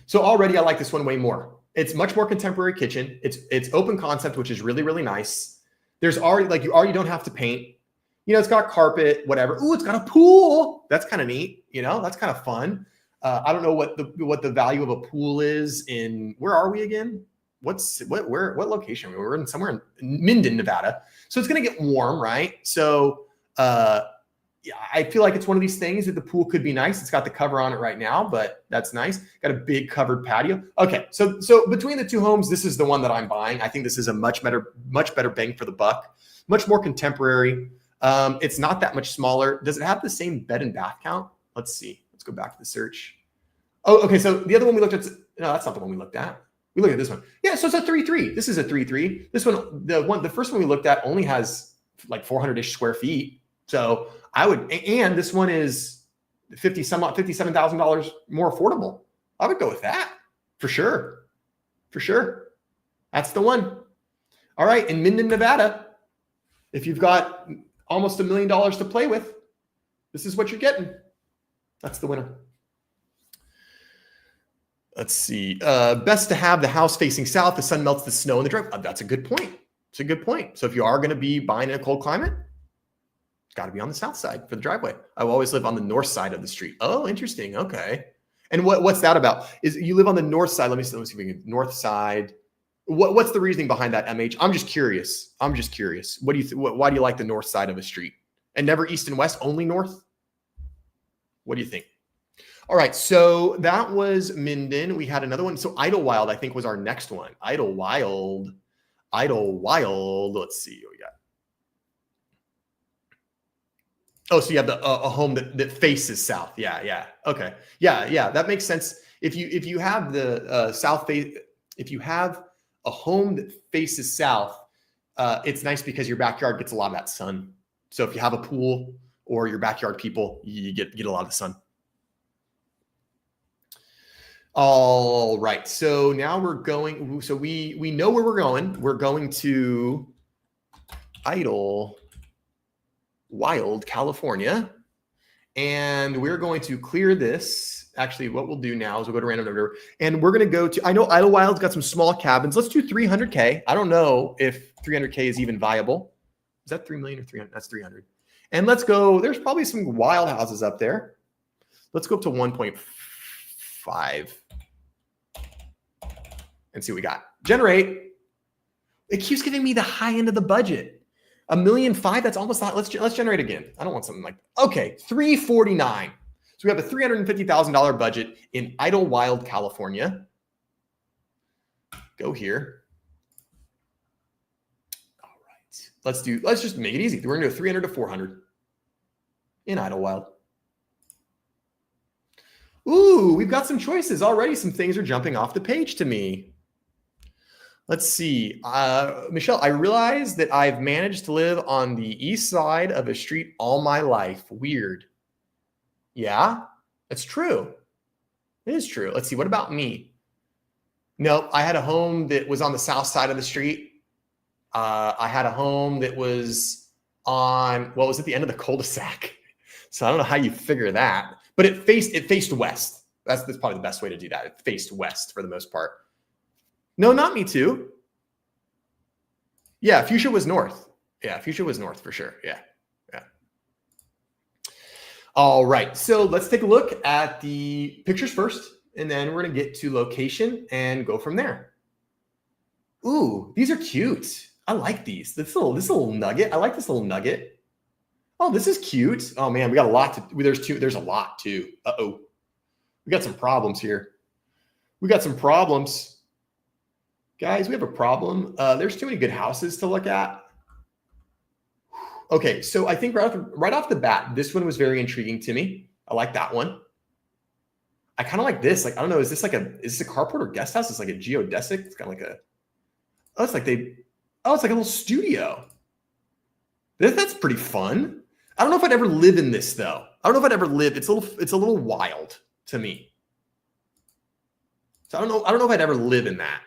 So already I like this one way more. It's much more contemporary kitchen. It's open concept, which is really, really nice. There's already, like, you already don't have to paint. You know, it's got carpet, whatever. Ooh, it's got a pool. That's kind of neat. You know, that's kind of fun. I don't know what the value of a pool is in, where are we again? What location? We're in somewhere in Minden, Nevada. So it's going to get warm, right? So, yeah, I feel like it's one of these things that the pool could be nice. It's got the cover on it right now, but that's nice. Got a big covered patio. Okay, so between the two homes, this is the one that I'm buying. I think this is a much better bang for the buck. Much more contemporary. It's not that much smaller. Does it have the same bed and bath count? Let's see. Let's go back to the search. Oh, okay. So the other one we looked at, no, that's not the one we looked at. We looked at this one. Yeah, so it's a 3.3. This is a 3.3. This one, the first one we looked at only has like 400-ish square feet. So I would, and this one is $57,000 more affordable. I would go with that for sure. For sure. That's the one. All right. In Minden, Nevada. If you've got almost $1 million to play with, this is what you're getting. That's the winner. Let's see. Best to have the house facing south. The sun melts the snow in the driveway. That's a good point. It's a good point. So if you are going to be buying in a cold climate, it's got to be on the south side for the driveway. I will always live on the north side of the street. Oh, interesting. Okay. And what's that about? Is you live on the north side? Let me see if we can. North side. What's the reasoning behind that, MH? I'm just curious. What do you? Why do you like the north side of a street and never east and west? Only north? What do you think? All right, so that was Minden. We had another one. So Idyllwild, I think, was our next one. Idyllwild. Let's see what we got. Oh, so you have a home that faces south. Yeah. Okay. Yeah. That makes sense. If you have the south face, if you have a home that faces south, it's nice because your backyard gets a lot of that sun. So if you have a pool or your backyard people, you get a lot of sun. All right. So now we're going. So we know where we're going. We're going to Idyllwild, California, and we're going to clear this. Actually, what we'll do now is we'll go to random number, and we're going to go to. I know Idyllwild's got some small cabins. Let's do 300K. I don't know if 300K is even viable. Is that 3 million or 300? That's 300. And let's go. There's probably some wild houses up there. Let's go up to 1.5 and see what we got. Generate. It keeps giving me the high end of the budget. $1.5 million. That's almost not. Let's generate again. I don't want something like that. Okay, 349. So we have a $350,000 budget in Idyllwild, California. Go here. All right. Let's just make it easy. We're gonna go 300 to 400 in Idyllwild. Ooh, we've got some choices already. Some things are jumping off the page to me. Let's see. Michelle, I realize that I've managed to live on the east side of a street all my life. Weird. Yeah, that's true. It is true. Let's see. What about me? No, I had a home that was on the south side of the street. I had a home that was was at the end of the cul-de-sac. So I don't know how you figure that. But it faced west. That's probably the best way to do that. It faced west for the most part. No, not me too. Yeah, Fuchsia was north. Yeah, Fuchsia was north for sure. Yeah. All right, so let's take a look at the pictures first, and then we're gonna get to location and go from there. Ooh, these are cute. I like these. This little nugget. I like this little nugget. Oh, this is cute. Oh man, we got a lot to. There's a lot too. Uh-oh, we got some problems here. We got some problems, guys. We have a problem. There's too many good houses to look at. Okay, so I think right off the bat, this one was very intriguing to me. I like that one. I kind of like this. Like, I don't know, is this a carport or guest house? It's like a geodesic. It's kind of like it's like a little studio. That's pretty fun. I don't know if I'd ever live in this though. I don't know if I'd ever live. It's a little wild to me. So I don't know if I'd ever live in that.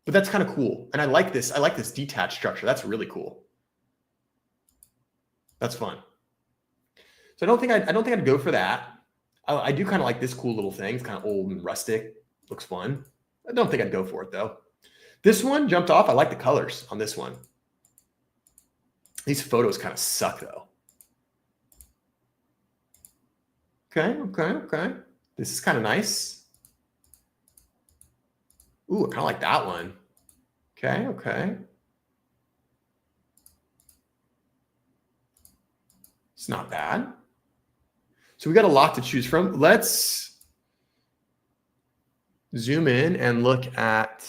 But that's kind of cool. And I like this. I like this detached structure. That's really cool. That's fun. So I don't think I'd go for that. I do kind of like this cool little thing. It's kind of old and rustic. Looks fun. I don't think I'd go for it though. This one jumped off. I like the colors on this one. These photos kind of suck though. Okay. This is kind of nice. Ooh, I kind of like that one. Okay. It's not bad. So we got a lot to choose from. Let's zoom in and look at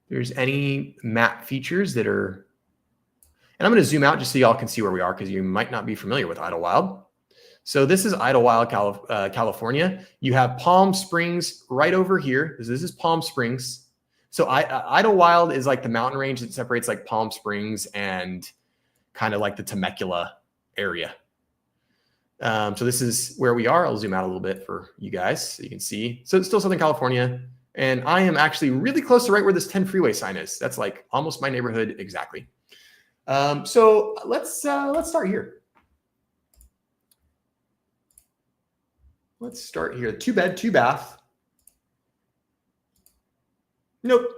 if there's any map features that are, and I'm going to zoom out just so y'all can see where we are because you might not be familiar with Idyllwild. So this is Idyllwild, California. You have Palm Springs right over here. This is Palm Springs. So Idyllwild is like the mountain range that separates like Palm Springs and kind of like the Temecula area. So this is where we are. I'll zoom out a little bit for you guys so you can see. So it's still Southern California. And I am actually really close to right where this 10 freeway sign is. That's like almost my neighborhood exactly. So let's start here. Let's start here. 2-bed, 2-bath. Nope.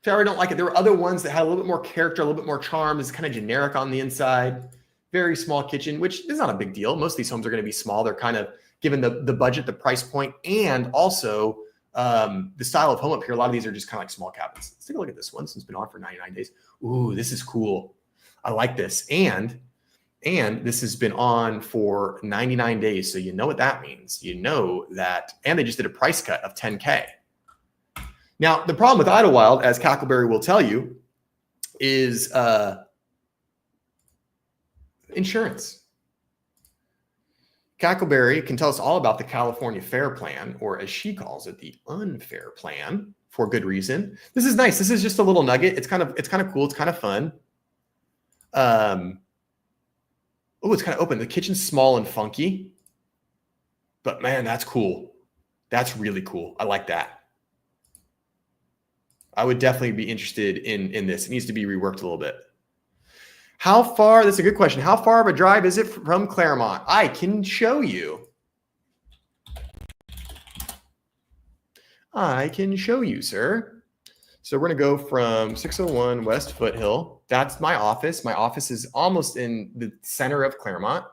Sorry, I don't like it. There were other ones that had a little bit more character, a little bit more charm. It's kind of generic on the inside. Very small kitchen, which is not a big deal. Most of these homes are going to be small. They're kind of given the budget, the price point, and also the style of home up here. A lot of these are just kind of like small cabins. Let's take a look at this one. This one's been on for 99 days. Ooh, this is cool. I like this. And this has been on for 99 days. So you know what that means. You know that, and they just did a price cut of 10K. Now, the problem with Idyllwild, as Cackleberry will tell you, is insurance. Cackleberry can tell us all about the California Fair Plan, or as she calls it, the unfair plan, for good reason. This is nice. This is just a little nugget. It's kind of cool. It's kind of fun. Oh, it's kind of open. The kitchen's small and funky, but man, that's cool. That's really cool. I like that. I would definitely be interested in this. It needs to be reworked a little bit. How far? That's a good question. How far of a drive is it from Claremont? I can show you. I can show you, sir. So we're going to go from 601 West Foothill. That's my office. My office is almost in the center of Claremont.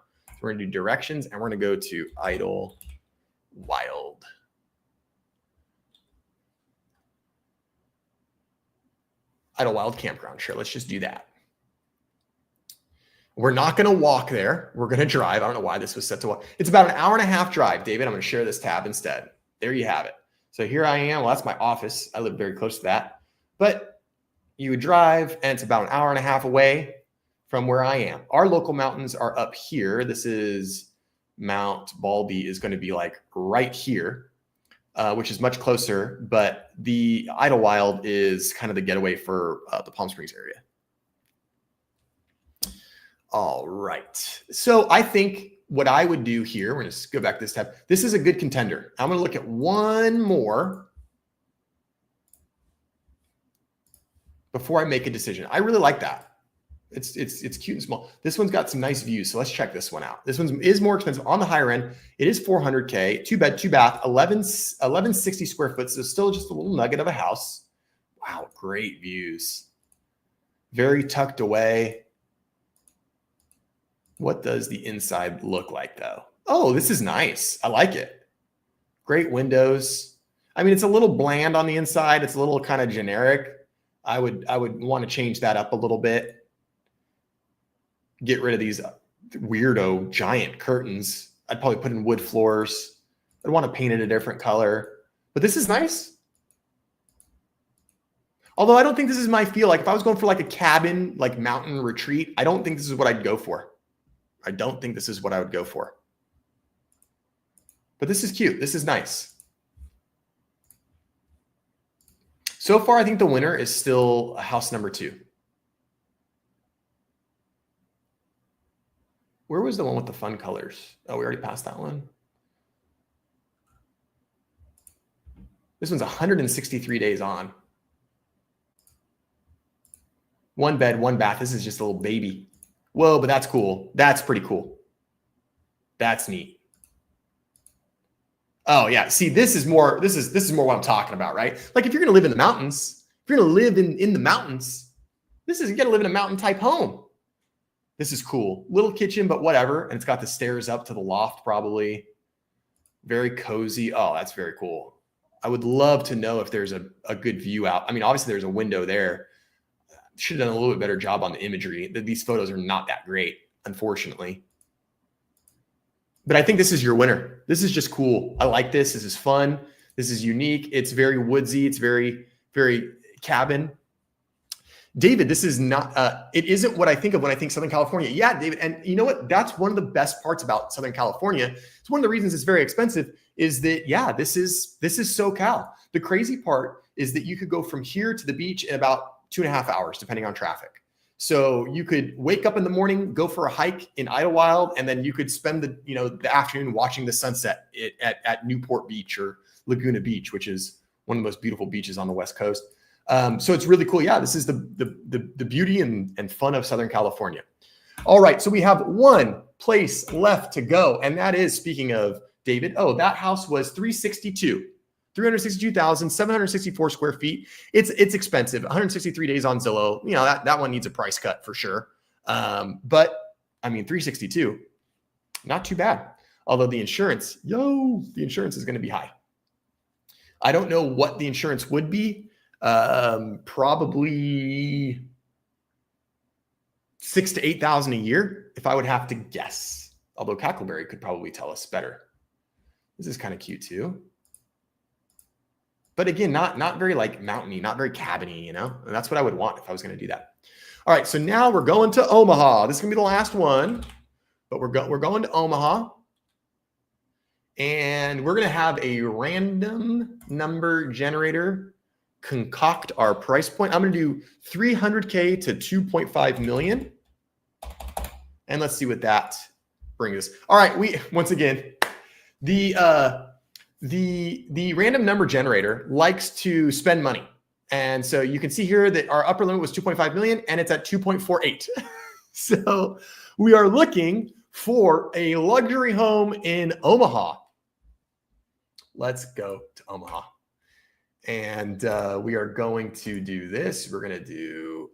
We're going to do directions, and we're going to go to Idyllwild. Idyllwild Campground. Sure, let's just do that. We're not going to walk there. We're going to drive. I don't know why this was set to walk. It's about an hour and a half drive, David. I'm going to share this tab instead. There you have it. So here I am. Well, that's my office. I live very close to that. But you would drive, and it's about an hour and a half away from where I am. Our local mountains are up here. This is Mount Baldy is going to be like right here, which is much closer. But the Idyllwild is kind of the getaway for the Palm Springs area. All right. So I think what I would do here, we're going to go back to this tab. This is a good contender. I'm going to look at one more before I make a decision. I really like that. It's cute and small. This one's got some nice views. So let's check this one out. This one is more expensive on the higher end. It is $400K, 2-bed, 2-bath, 1160 square foot. So still just a little nugget of a house. Wow. Great views. Very tucked away. What does the inside look like though? Oh, this is nice. I like it. Great windows. I mean, it's a little bland on the inside. It's a little kind of generic. I would want to change that up a little bit. Get rid of these weirdo giant curtains. I'd probably put in wood floors. I'd want to paint it a different color, but this is nice. Although I don't think this is my feel. Like if I was going for like a cabin, like mountain retreat, I don't think this is what I'd go for. I don't think this is what I would go for. But this is cute. This is nice. So far, I think the winner is still house number 2. Where was the one with the fun colors? Oh, we already passed that one. This one's 163 days on. 1 bed, 1 bath. This is just a little baby. Whoa, but that's cool. That's pretty cool. That's neat. Oh yeah. See, this is more what I'm talking about, right? Like if you're going to live in the mountains, if you're going to live in the mountains, you got to live in a mountain type home. This is cool. Little kitchen, but whatever. And it's got the stairs up to the loft, probably. Very cozy. Oh, that's very cool. I would love to know if there's a good view out. I mean, obviously there's a window there. Should have done a little bit better job on the imagery. These photos are not that great, unfortunately. But I think this is your winner. This is just cool. I like this. This is fun. This is unique. It's very woodsy. It's very, very cabin. David, this is not, it isn't what I think of when I think Southern California. Yeah, David. And you know what? That's one of the best parts about Southern California. It's one of the reasons it's very expensive is that, yeah, this is SoCal. The crazy part is that you could go from here to the beach in about 2.5 hours, depending on traffic. So you could wake up in the morning, go for a hike in Idyllwild, and then you could spend the afternoon watching the sunset at Newport Beach or Laguna Beach, which is one of the most beautiful beaches on the West Coast. So it's really cool. Yeah, this is the beauty and fun of Southern California. All right, so we have one place left to go, and that is, speaking of David, that house was 362,764 square feet. It's expensive. 163 days on Zillow. You know, that one needs a price cut for sure. But I mean, 362, not too bad. Although the insurance is going to be high. I don't know what the insurance would be. Probably $6,000 to $8,000 a year, if I would have to guess. Although Cackleberry could probably tell us better. This is kind of cute too. But again, not very like mountainy, not very cabiny, you know? And that's what I would want if I was going to do that. All right, so now we're going to Omaha. This is going to be the last one, but we're going to Omaha. And we're going to have a random number generator concoct our price point. I'm going to do 300K to 2.5 million. And let's see what that brings us. All right, once again, the random number generator likes to spend money. And so you can see here that our upper limit was 2.5 million and it's at 2.48. So we are looking for a luxury home in Omaha. Let's go to Omaha. And we are going to do this. We're going to do,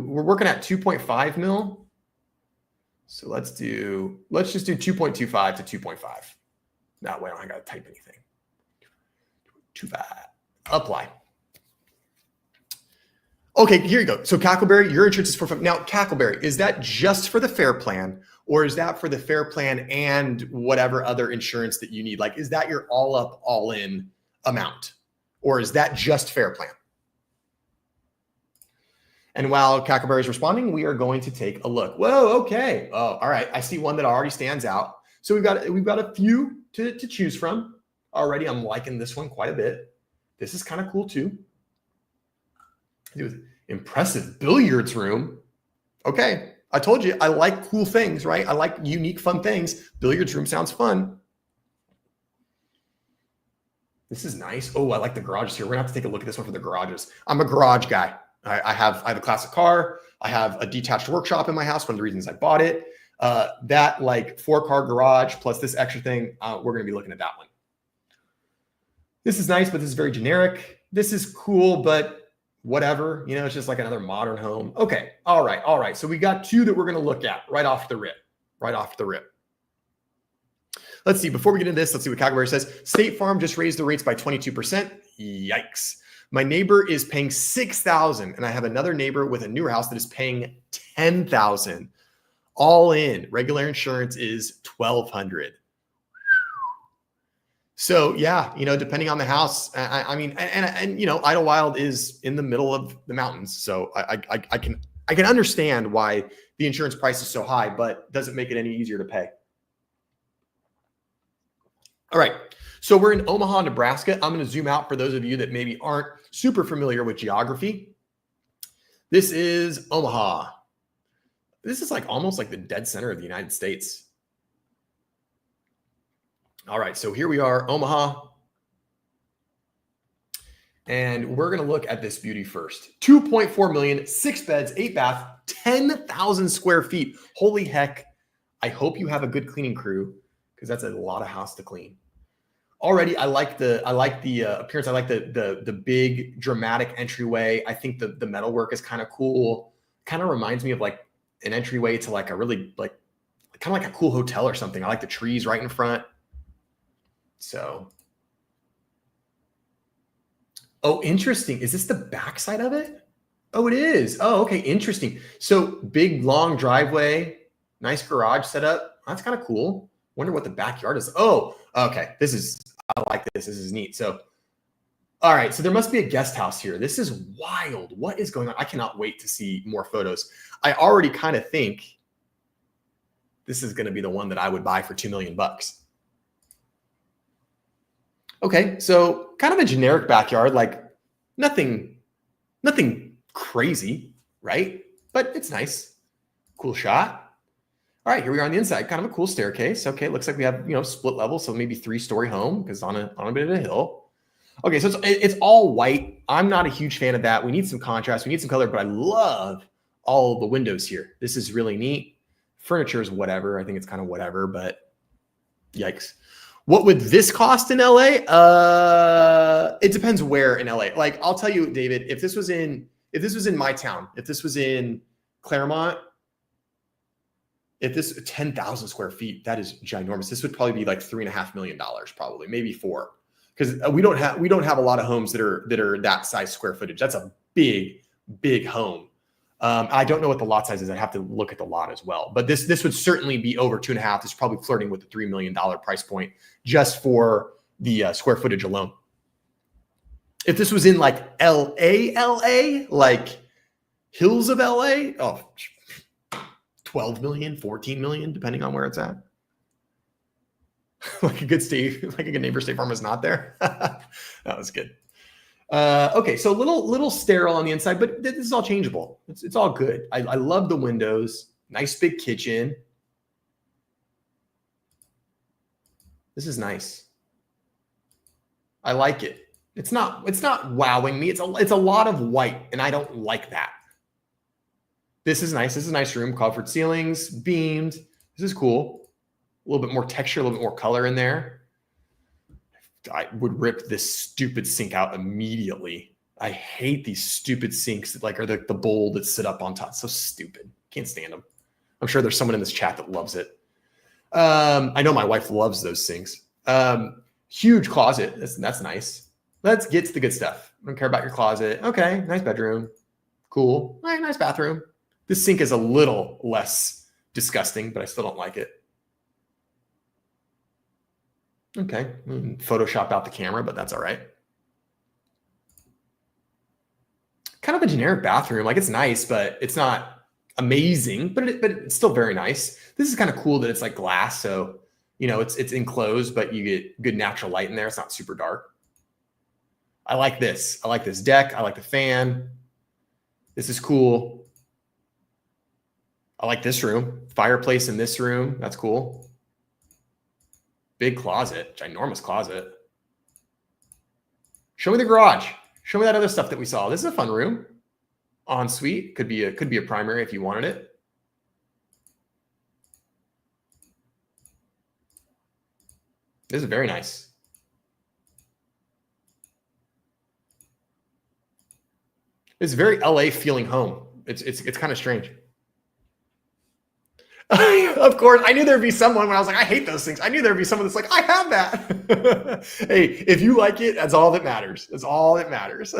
we're working at 2.5 mil. So let's just do 2.25 to 2.5. That way I don't got to type anything. 2.5. Apply. Okay, here you go. So Cackleberry, your insurance is for now. Cackleberry, is that just for the fair plan, or is that for the fair plan and whatever other insurance that you need? Like, is that your all up, all in amount, or is that just fair plan? And while Cackleberry is responding, we are going to take a look. Whoa, okay. Oh, all right. I see one that already stands out. So we've got a few to choose from already. I'm liking this one quite a bit. This is kind of cool too. It was impressive billiards room. Okay. I told you I like cool things, right? I like unique, fun things. Billiards room sounds fun. This is nice. Oh, I like the garages here. We're gonna have to take a look at this one for the garages. I'm a garage guy. I have a classic car. I have a detached workshop in my house. One of the reasons I bought it. That like 4-car garage plus this extra thing, we're gonna be looking at that one. This is nice, but this is very generic. This is cool, but whatever, you know, it's just like another modern home. Okay. All right. So we got two that we're going to look at right off the rip. Let's see. Before we get into this, let's see what Cackleberry says. State Farm just raised the rates by 22%. Yikes. My neighbor is paying $6,000 and I have another neighbor with a newer house that is paying $10,000. All in. Regular insurance is $1,200. So yeah, you know, depending on the house, I mean, and you know, Idyllwild is in the middle of the mountains, so I can understand why the insurance price is so high, but doesn't make it any easier to pay. All right, so we're in Omaha, Nebraska. I'm going to zoom out for those of you that maybe aren't super familiar with geography. This is Omaha. This is like almost like the dead center of the United States. All right, so here we are, Omaha. And we're going to look at this beauty first. 2.4 million, 6 beds, 8 bath, 10,000 square feet. Holy heck. I hope you have a good cleaning crew because that's a lot of house to clean. Already, I like the appearance. I like the big dramatic entryway. I think the metalwork is kind of cool. Kind of reminds me of like an entryway to like a really like kind of like a cool hotel or something. I like the trees right in front. So, oh, interesting. Is this the backside of it? Oh, it is. Oh, okay. Interesting. So big, long driveway, nice garage setup. That's kind of cool. Wonder what the backyard is. Oh, okay. I like this. This is neat. So, all right. So there must be a guest house here. This is wild. What is going on? I cannot wait to see more photos. I already kind of think this is going to be the one that I would buy for $2 million. Okay, so kind of a generic backyard, like nothing crazy, right? But it's nice. Cool shot. All right, here we are on the inside. Kind of a cool staircase. Okay, looks like we have, split level, so maybe 3-story home because on a bit of a hill. Okay, so it's all white. I'm not a huge fan of that. We need some contrast. We need some color, but I love all the windows here. This is really neat. Furniture is whatever. I think it's kind of whatever, but yikes. What would this cost in LA? It depends where in LA. Like, I'll tell you, David, if this was in my town, if this was in Claremont, if this 10,000 square feet, that is ginormous. This would probably be like $3.5 million, probably, maybe 4. Because we don't have a lot of homes that are that size square footage. That's a big home. I don't know what the lot size is. I'd have to look at the lot as well. But this would certainly be over 2.5. It's probably flirting with the $3 million price point just for the square footage alone. If this was in like LA, like hills of LA, 12 million, 14 million, depending on where it's at. like a good neighbor State Farm is not there. That was good. Okay, so a little sterile on the inside, but this is all changeable. It's all good. I love the windows. Nice big kitchen. This is nice. I like it. It's not wowing me. It's a lot of white, and I don't like that. This is nice. This is a nice room. Covered ceilings, beamed. This is cool. A little bit more texture, a little bit more color in there. I would rip this stupid sink out immediately. I hate these stupid sinks that are the bowl that sit up on top. So stupid. Can't stand them. I'm sure there's someone in this chat that loves it. I know my wife loves those sinks. Huge closet. That's nice. Let's get to the good stuff. I don't care about your closet. Okay, nice bedroom. Cool. All right, nice bathroom. This sink is a little less disgusting, but I still don't like it. Okay, Photoshop out the camera, but that's all right. Kind of a generic bathroom. Like, it's nice, but it's not amazing, but it's still very nice. This is kind of cool that it's like glass, so it's enclosed, but you get good natural light in there. It's not super dark. I like this. I like this deck. I like the fan. This is cool. I like this room. Fireplace in this room. That's cool. Big closet, ginormous closet. Show me the garage. Show me that other stuff that we saw. This is a fun room. Ensuite could be a primary if you wanted it. This is very nice. It's a very LA feeling home. It's kind of strange. Of course, I knew there'd be someone when I was like, I hate those things. I knew there'd be someone that's like, I have that. Hey, if you like it, that's all that matters. That's all that matters.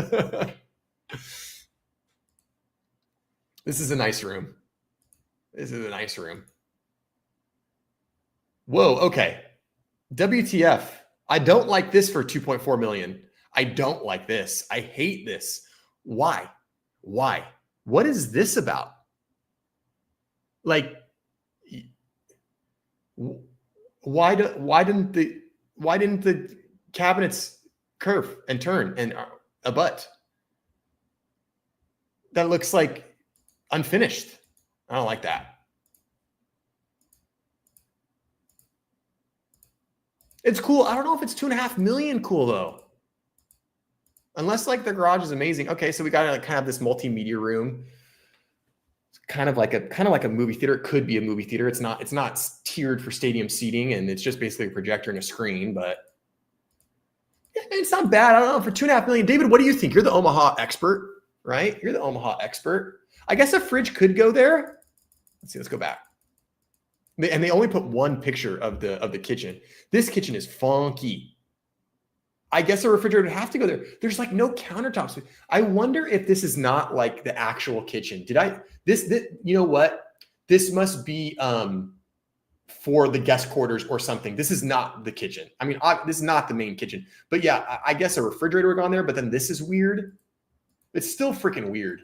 This is a nice room. This is a nice room. Whoa, okay. WTF. I don't like this for 2.4 million. I don't like this. I hate this. Why? What is this about? Like, why didn't the cabinets curve and turn and abut? That looks like unfinished. I don't like that. It's cool. I don't know if it's 2.5 million cool though. Unless like the garage is amazing. Okay, so we got kind of this multimedia room. Kind of like a movie theater. It could be a movie theater. It's not tiered for stadium seating, and it's just basically a projector and a screen, but it's not bad. I don't know, for 2.5 million. David, what do you think? You're the Omaha expert, right? You're the Omaha expert. I guess a fridge could go there. Let's see, let's go back. And they only put one picture of the kitchen. This kitchen is funky. I guess a refrigerator would have to go there. There's like no countertops. I wonder if this is not like the actual kitchen. This you know what? This must be for the guest quarters or something. This is not the kitchen. I mean, this is not the main kitchen. But yeah, I guess a refrigerator would go on there, but then this is weird. It's still freaking weird.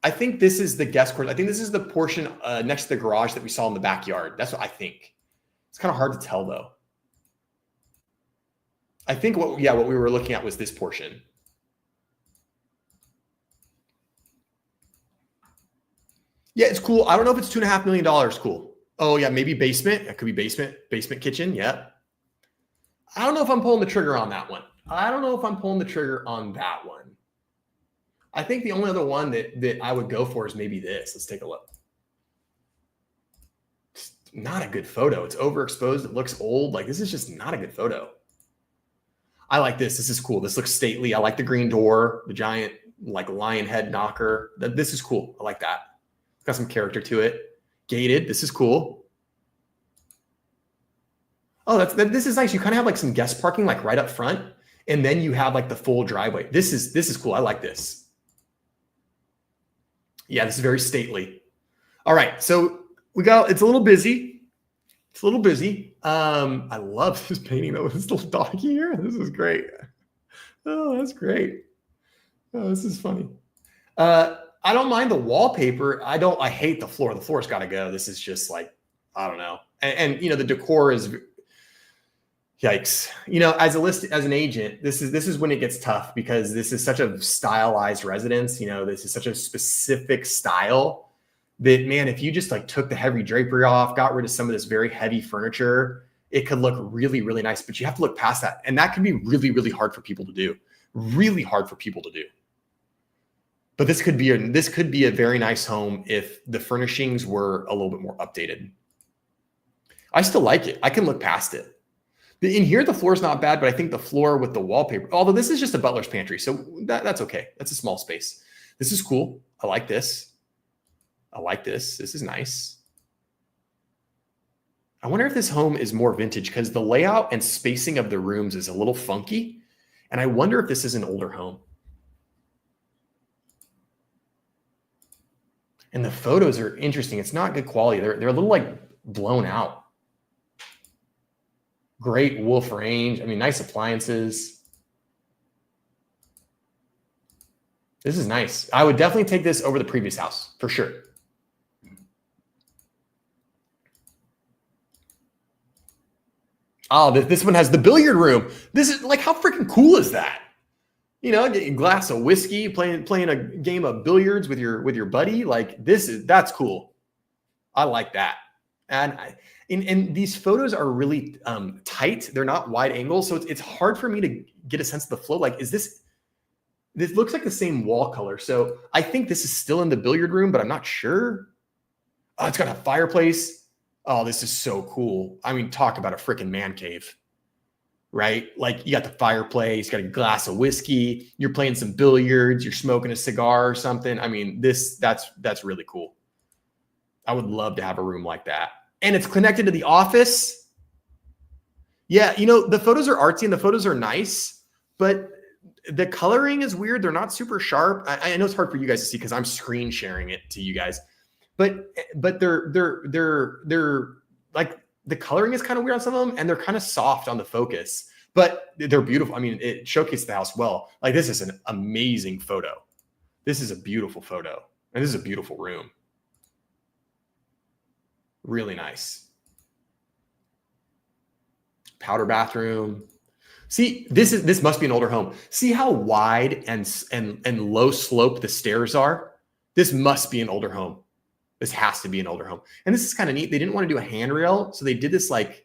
I think this is the guest quarters. I think this is the portion next to the garage that we saw in the backyard. That's what I think. It's kind of hard to tell though. I think what we were looking at was this portion. Yeah, it's cool. I don't know if it's $2.5 million cool. Oh yeah, maybe basement. It could be basement kitchen. Yeah. I don't know if I'm pulling the trigger on that one. I don't know if I'm pulling the trigger on that one. I think the only other one that I would go for is maybe this. Let's take a look. It's not a good photo. It's overexposed. It looks old. Like, this is just not a good photo. I like this. This is cool. This looks stately. I like the green door, the giant like lion head knocker. This is cool. I like that. It's got some character to it. Gated. This is cool. Oh, this is nice. You kind of have like some guest parking like right up front, and then you have like the full driveway. This is cool. I like this. Yeah, this is very stately. All right, so it's a little busy. It's a little busy. I love this painting though. This little doggy here. This is great. Oh, that's great. Oh, this is funny. I don't mind the wallpaper. I hate the floor. The floor's got to go. This is just like, I don't know. And you know, the decor is, yikes. You know, as an agent, this is when it gets tough, because this is such a stylized residence. You know, this is such a specific style that, man, if you just like took the heavy drapery off, got rid of some of this very heavy furniture, it could look really, really nice. But you have to look past that. And that can be really, really hard for people to do. Really hard for people to do. But this could be a very nice home if the furnishings were a little bit more updated. I still like it. I can look past it. In here, the floor is not bad, but I think the floor with the wallpaper, although this is just a butler's pantry, so that's okay. That's a small space. This is cool. I like this. I like this. This is nice. I wonder if this home is more vintage, because the layout and spacing of the rooms is a little funky. And I wonder if this is an older home. And the photos are interesting. It's not good quality. They're a little like blown out. Great wolf range. I mean, nice appliances. This is nice. I would definitely take this over the previous house for sure. Oh, this one has the billiard room. This is like, how freaking cool is that? You know, get a glass of whiskey, playing a game of billiards with your buddy. Like, that's cool. I like that. And these photos are really tight. They're not wide angles, so it's hard for me to get a sense of the flow. Like, this looks like the same wall color. So I think this is still in the billiard room, but I'm not sure. Oh, it's got a fireplace. Oh, this is so cool. I mean, talk about a freaking man cave, right? Like, you got the fireplace, you got a glass of whiskey, you're playing some billiards, you're smoking a cigar or something. I mean, that's really cool. I would love to have a room like that. And it's connected to the office. Yeah, you know, the photos are artsy and the photos are nice, but the coloring is weird. They're not super sharp. I know it's hard for you guys to see because I'm screen sharing it to you guys, but they're like, the coloring is kind of weird on some of them, and they're kind of soft on the focus, but they're beautiful. I mean, it showcases the house well. Like, this is an amazing photo. This is a beautiful photo, and this is a beautiful room. Really nice. Powder bathroom. See, this must be an older home. See how wide and low slope the stairs are? This must be an older home. This has to be an older home. And this is kind of neat. They didn't want to do a handrail, so they did this like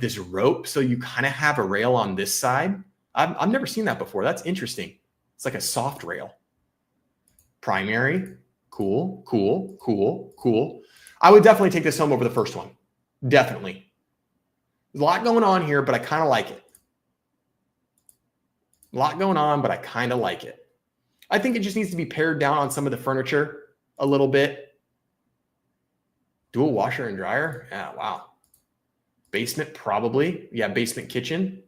this rope, so you kind of have a rail on this side. I've never seen that before. That's interesting. It's like a soft rail. Primary. Cool, cool, cool, cool. I would definitely take this home over the first one. Definitely. There's a lot going on here, but I kind of like it. A lot going on, but I kind of like it. I think it just needs to be pared down on some of the furniture a little bit. Dual washer and dryer. Yeah, wow. Basement, probably. Yeah, basement kitchen.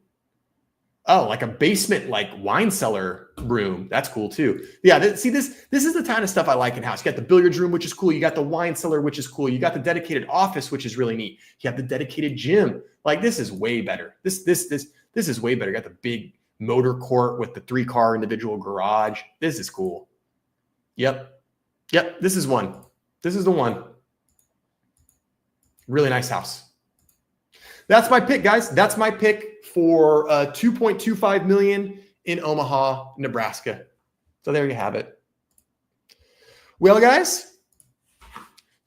Oh, like a basement, like wine cellar room. That's cool too. Yeah, this is the kind of stuff I like in house. You got the billiards room, which is cool. You got the wine cellar, which is cool. You got the dedicated office, which is really neat. You have the dedicated gym. Like, this is way better. This is way better. You got the big motor court with the 3-car individual garage. This is cool. Yep. This is one. This is the one. Really nice house. That's my pick, guys. That's my pick for $2.25 million in Omaha, Nebraska. So there you have it. Well, guys,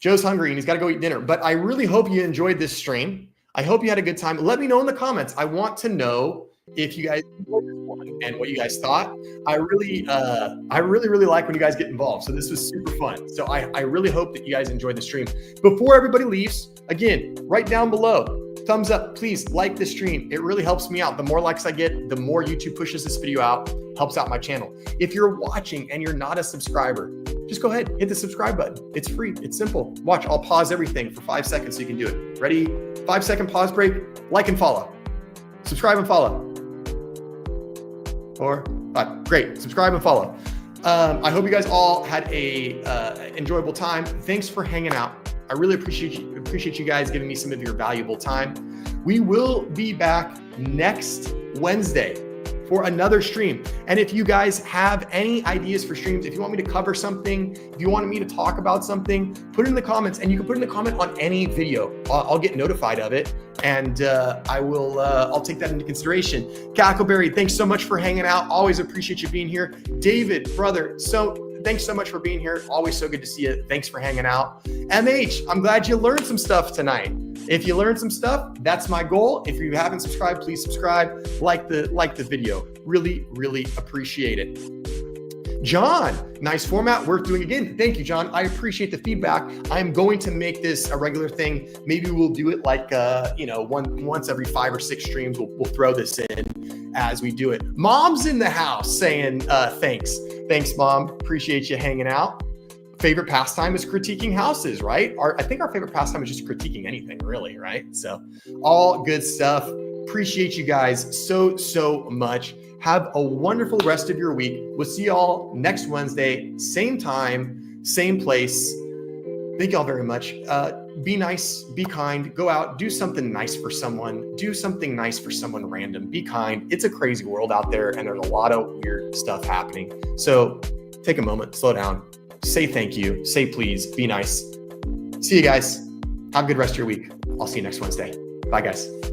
Joe's hungry and he's got to go eat dinner. But I really hope you enjoyed this stream. I hope you had a good time. Let me know in the comments. I want to know if you guys enjoyed this one and what you guys thought. I really like when you guys get involved. So this was super fun. So I really hope that you guys enjoyed the stream. Before everybody leaves, again, right down below, thumbs up, please like this stream. It really helps me out. The more likes I get, the more YouTube pushes this video out, helps out my channel. If you're watching and you're not a subscriber, just go ahead, hit the subscribe button. It's free, it's simple. Watch, I'll pause everything for 5 seconds so you can do it. Ready? 5-second pause break, like and follow. Subscribe and follow. 4, 5, great, subscribe and follow. I hope you guys all had a enjoyable time. Thanks for hanging out. I really appreciate you guys giving me some of your valuable time. We will be back next Wednesday for another stream. And if you guys have any ideas for streams, if you want me to cover something, if you want me to talk about something, put it in the comments, and you can put in the comment on any video. I'll get notified of it, and I'll take that into consideration. Cackleberry, thanks so much for hanging out. Always appreciate you being here. David, brother, thanks so much for being here. Always so good to see you. Thanks for hanging out. MH, I'm glad you learned some stuff tonight. If you learned some stuff, that's my goal. If you haven't subscribed, please subscribe. Like the video. Really, really appreciate it. John, nice format, worth doing again. Thank you, John. I appreciate the feedback. I'm going to make this a regular thing. Maybe we'll do it like once every 5 or 6 streams. We'll throw this in as we do it. Mom's in the house saying thanks. Thanks, Mom. Appreciate you hanging out. Favorite pastime is critiquing houses, right? I think our favorite pastime is just critiquing anything, really, right? So all good stuff. Appreciate you guys so much. Have a wonderful rest of your week. We'll see y'all next Wednesday, same time, same place. Thank y'all very much. Be nice, be kind, go out, do something nice for someone, do something nice for someone random, be kind. It's a crazy world out there and there's a lot of weird stuff happening. So take a moment, slow down, say thank you, say please, be nice. See you guys. Have a good rest of your week. I'll see you next Wednesday. Bye guys.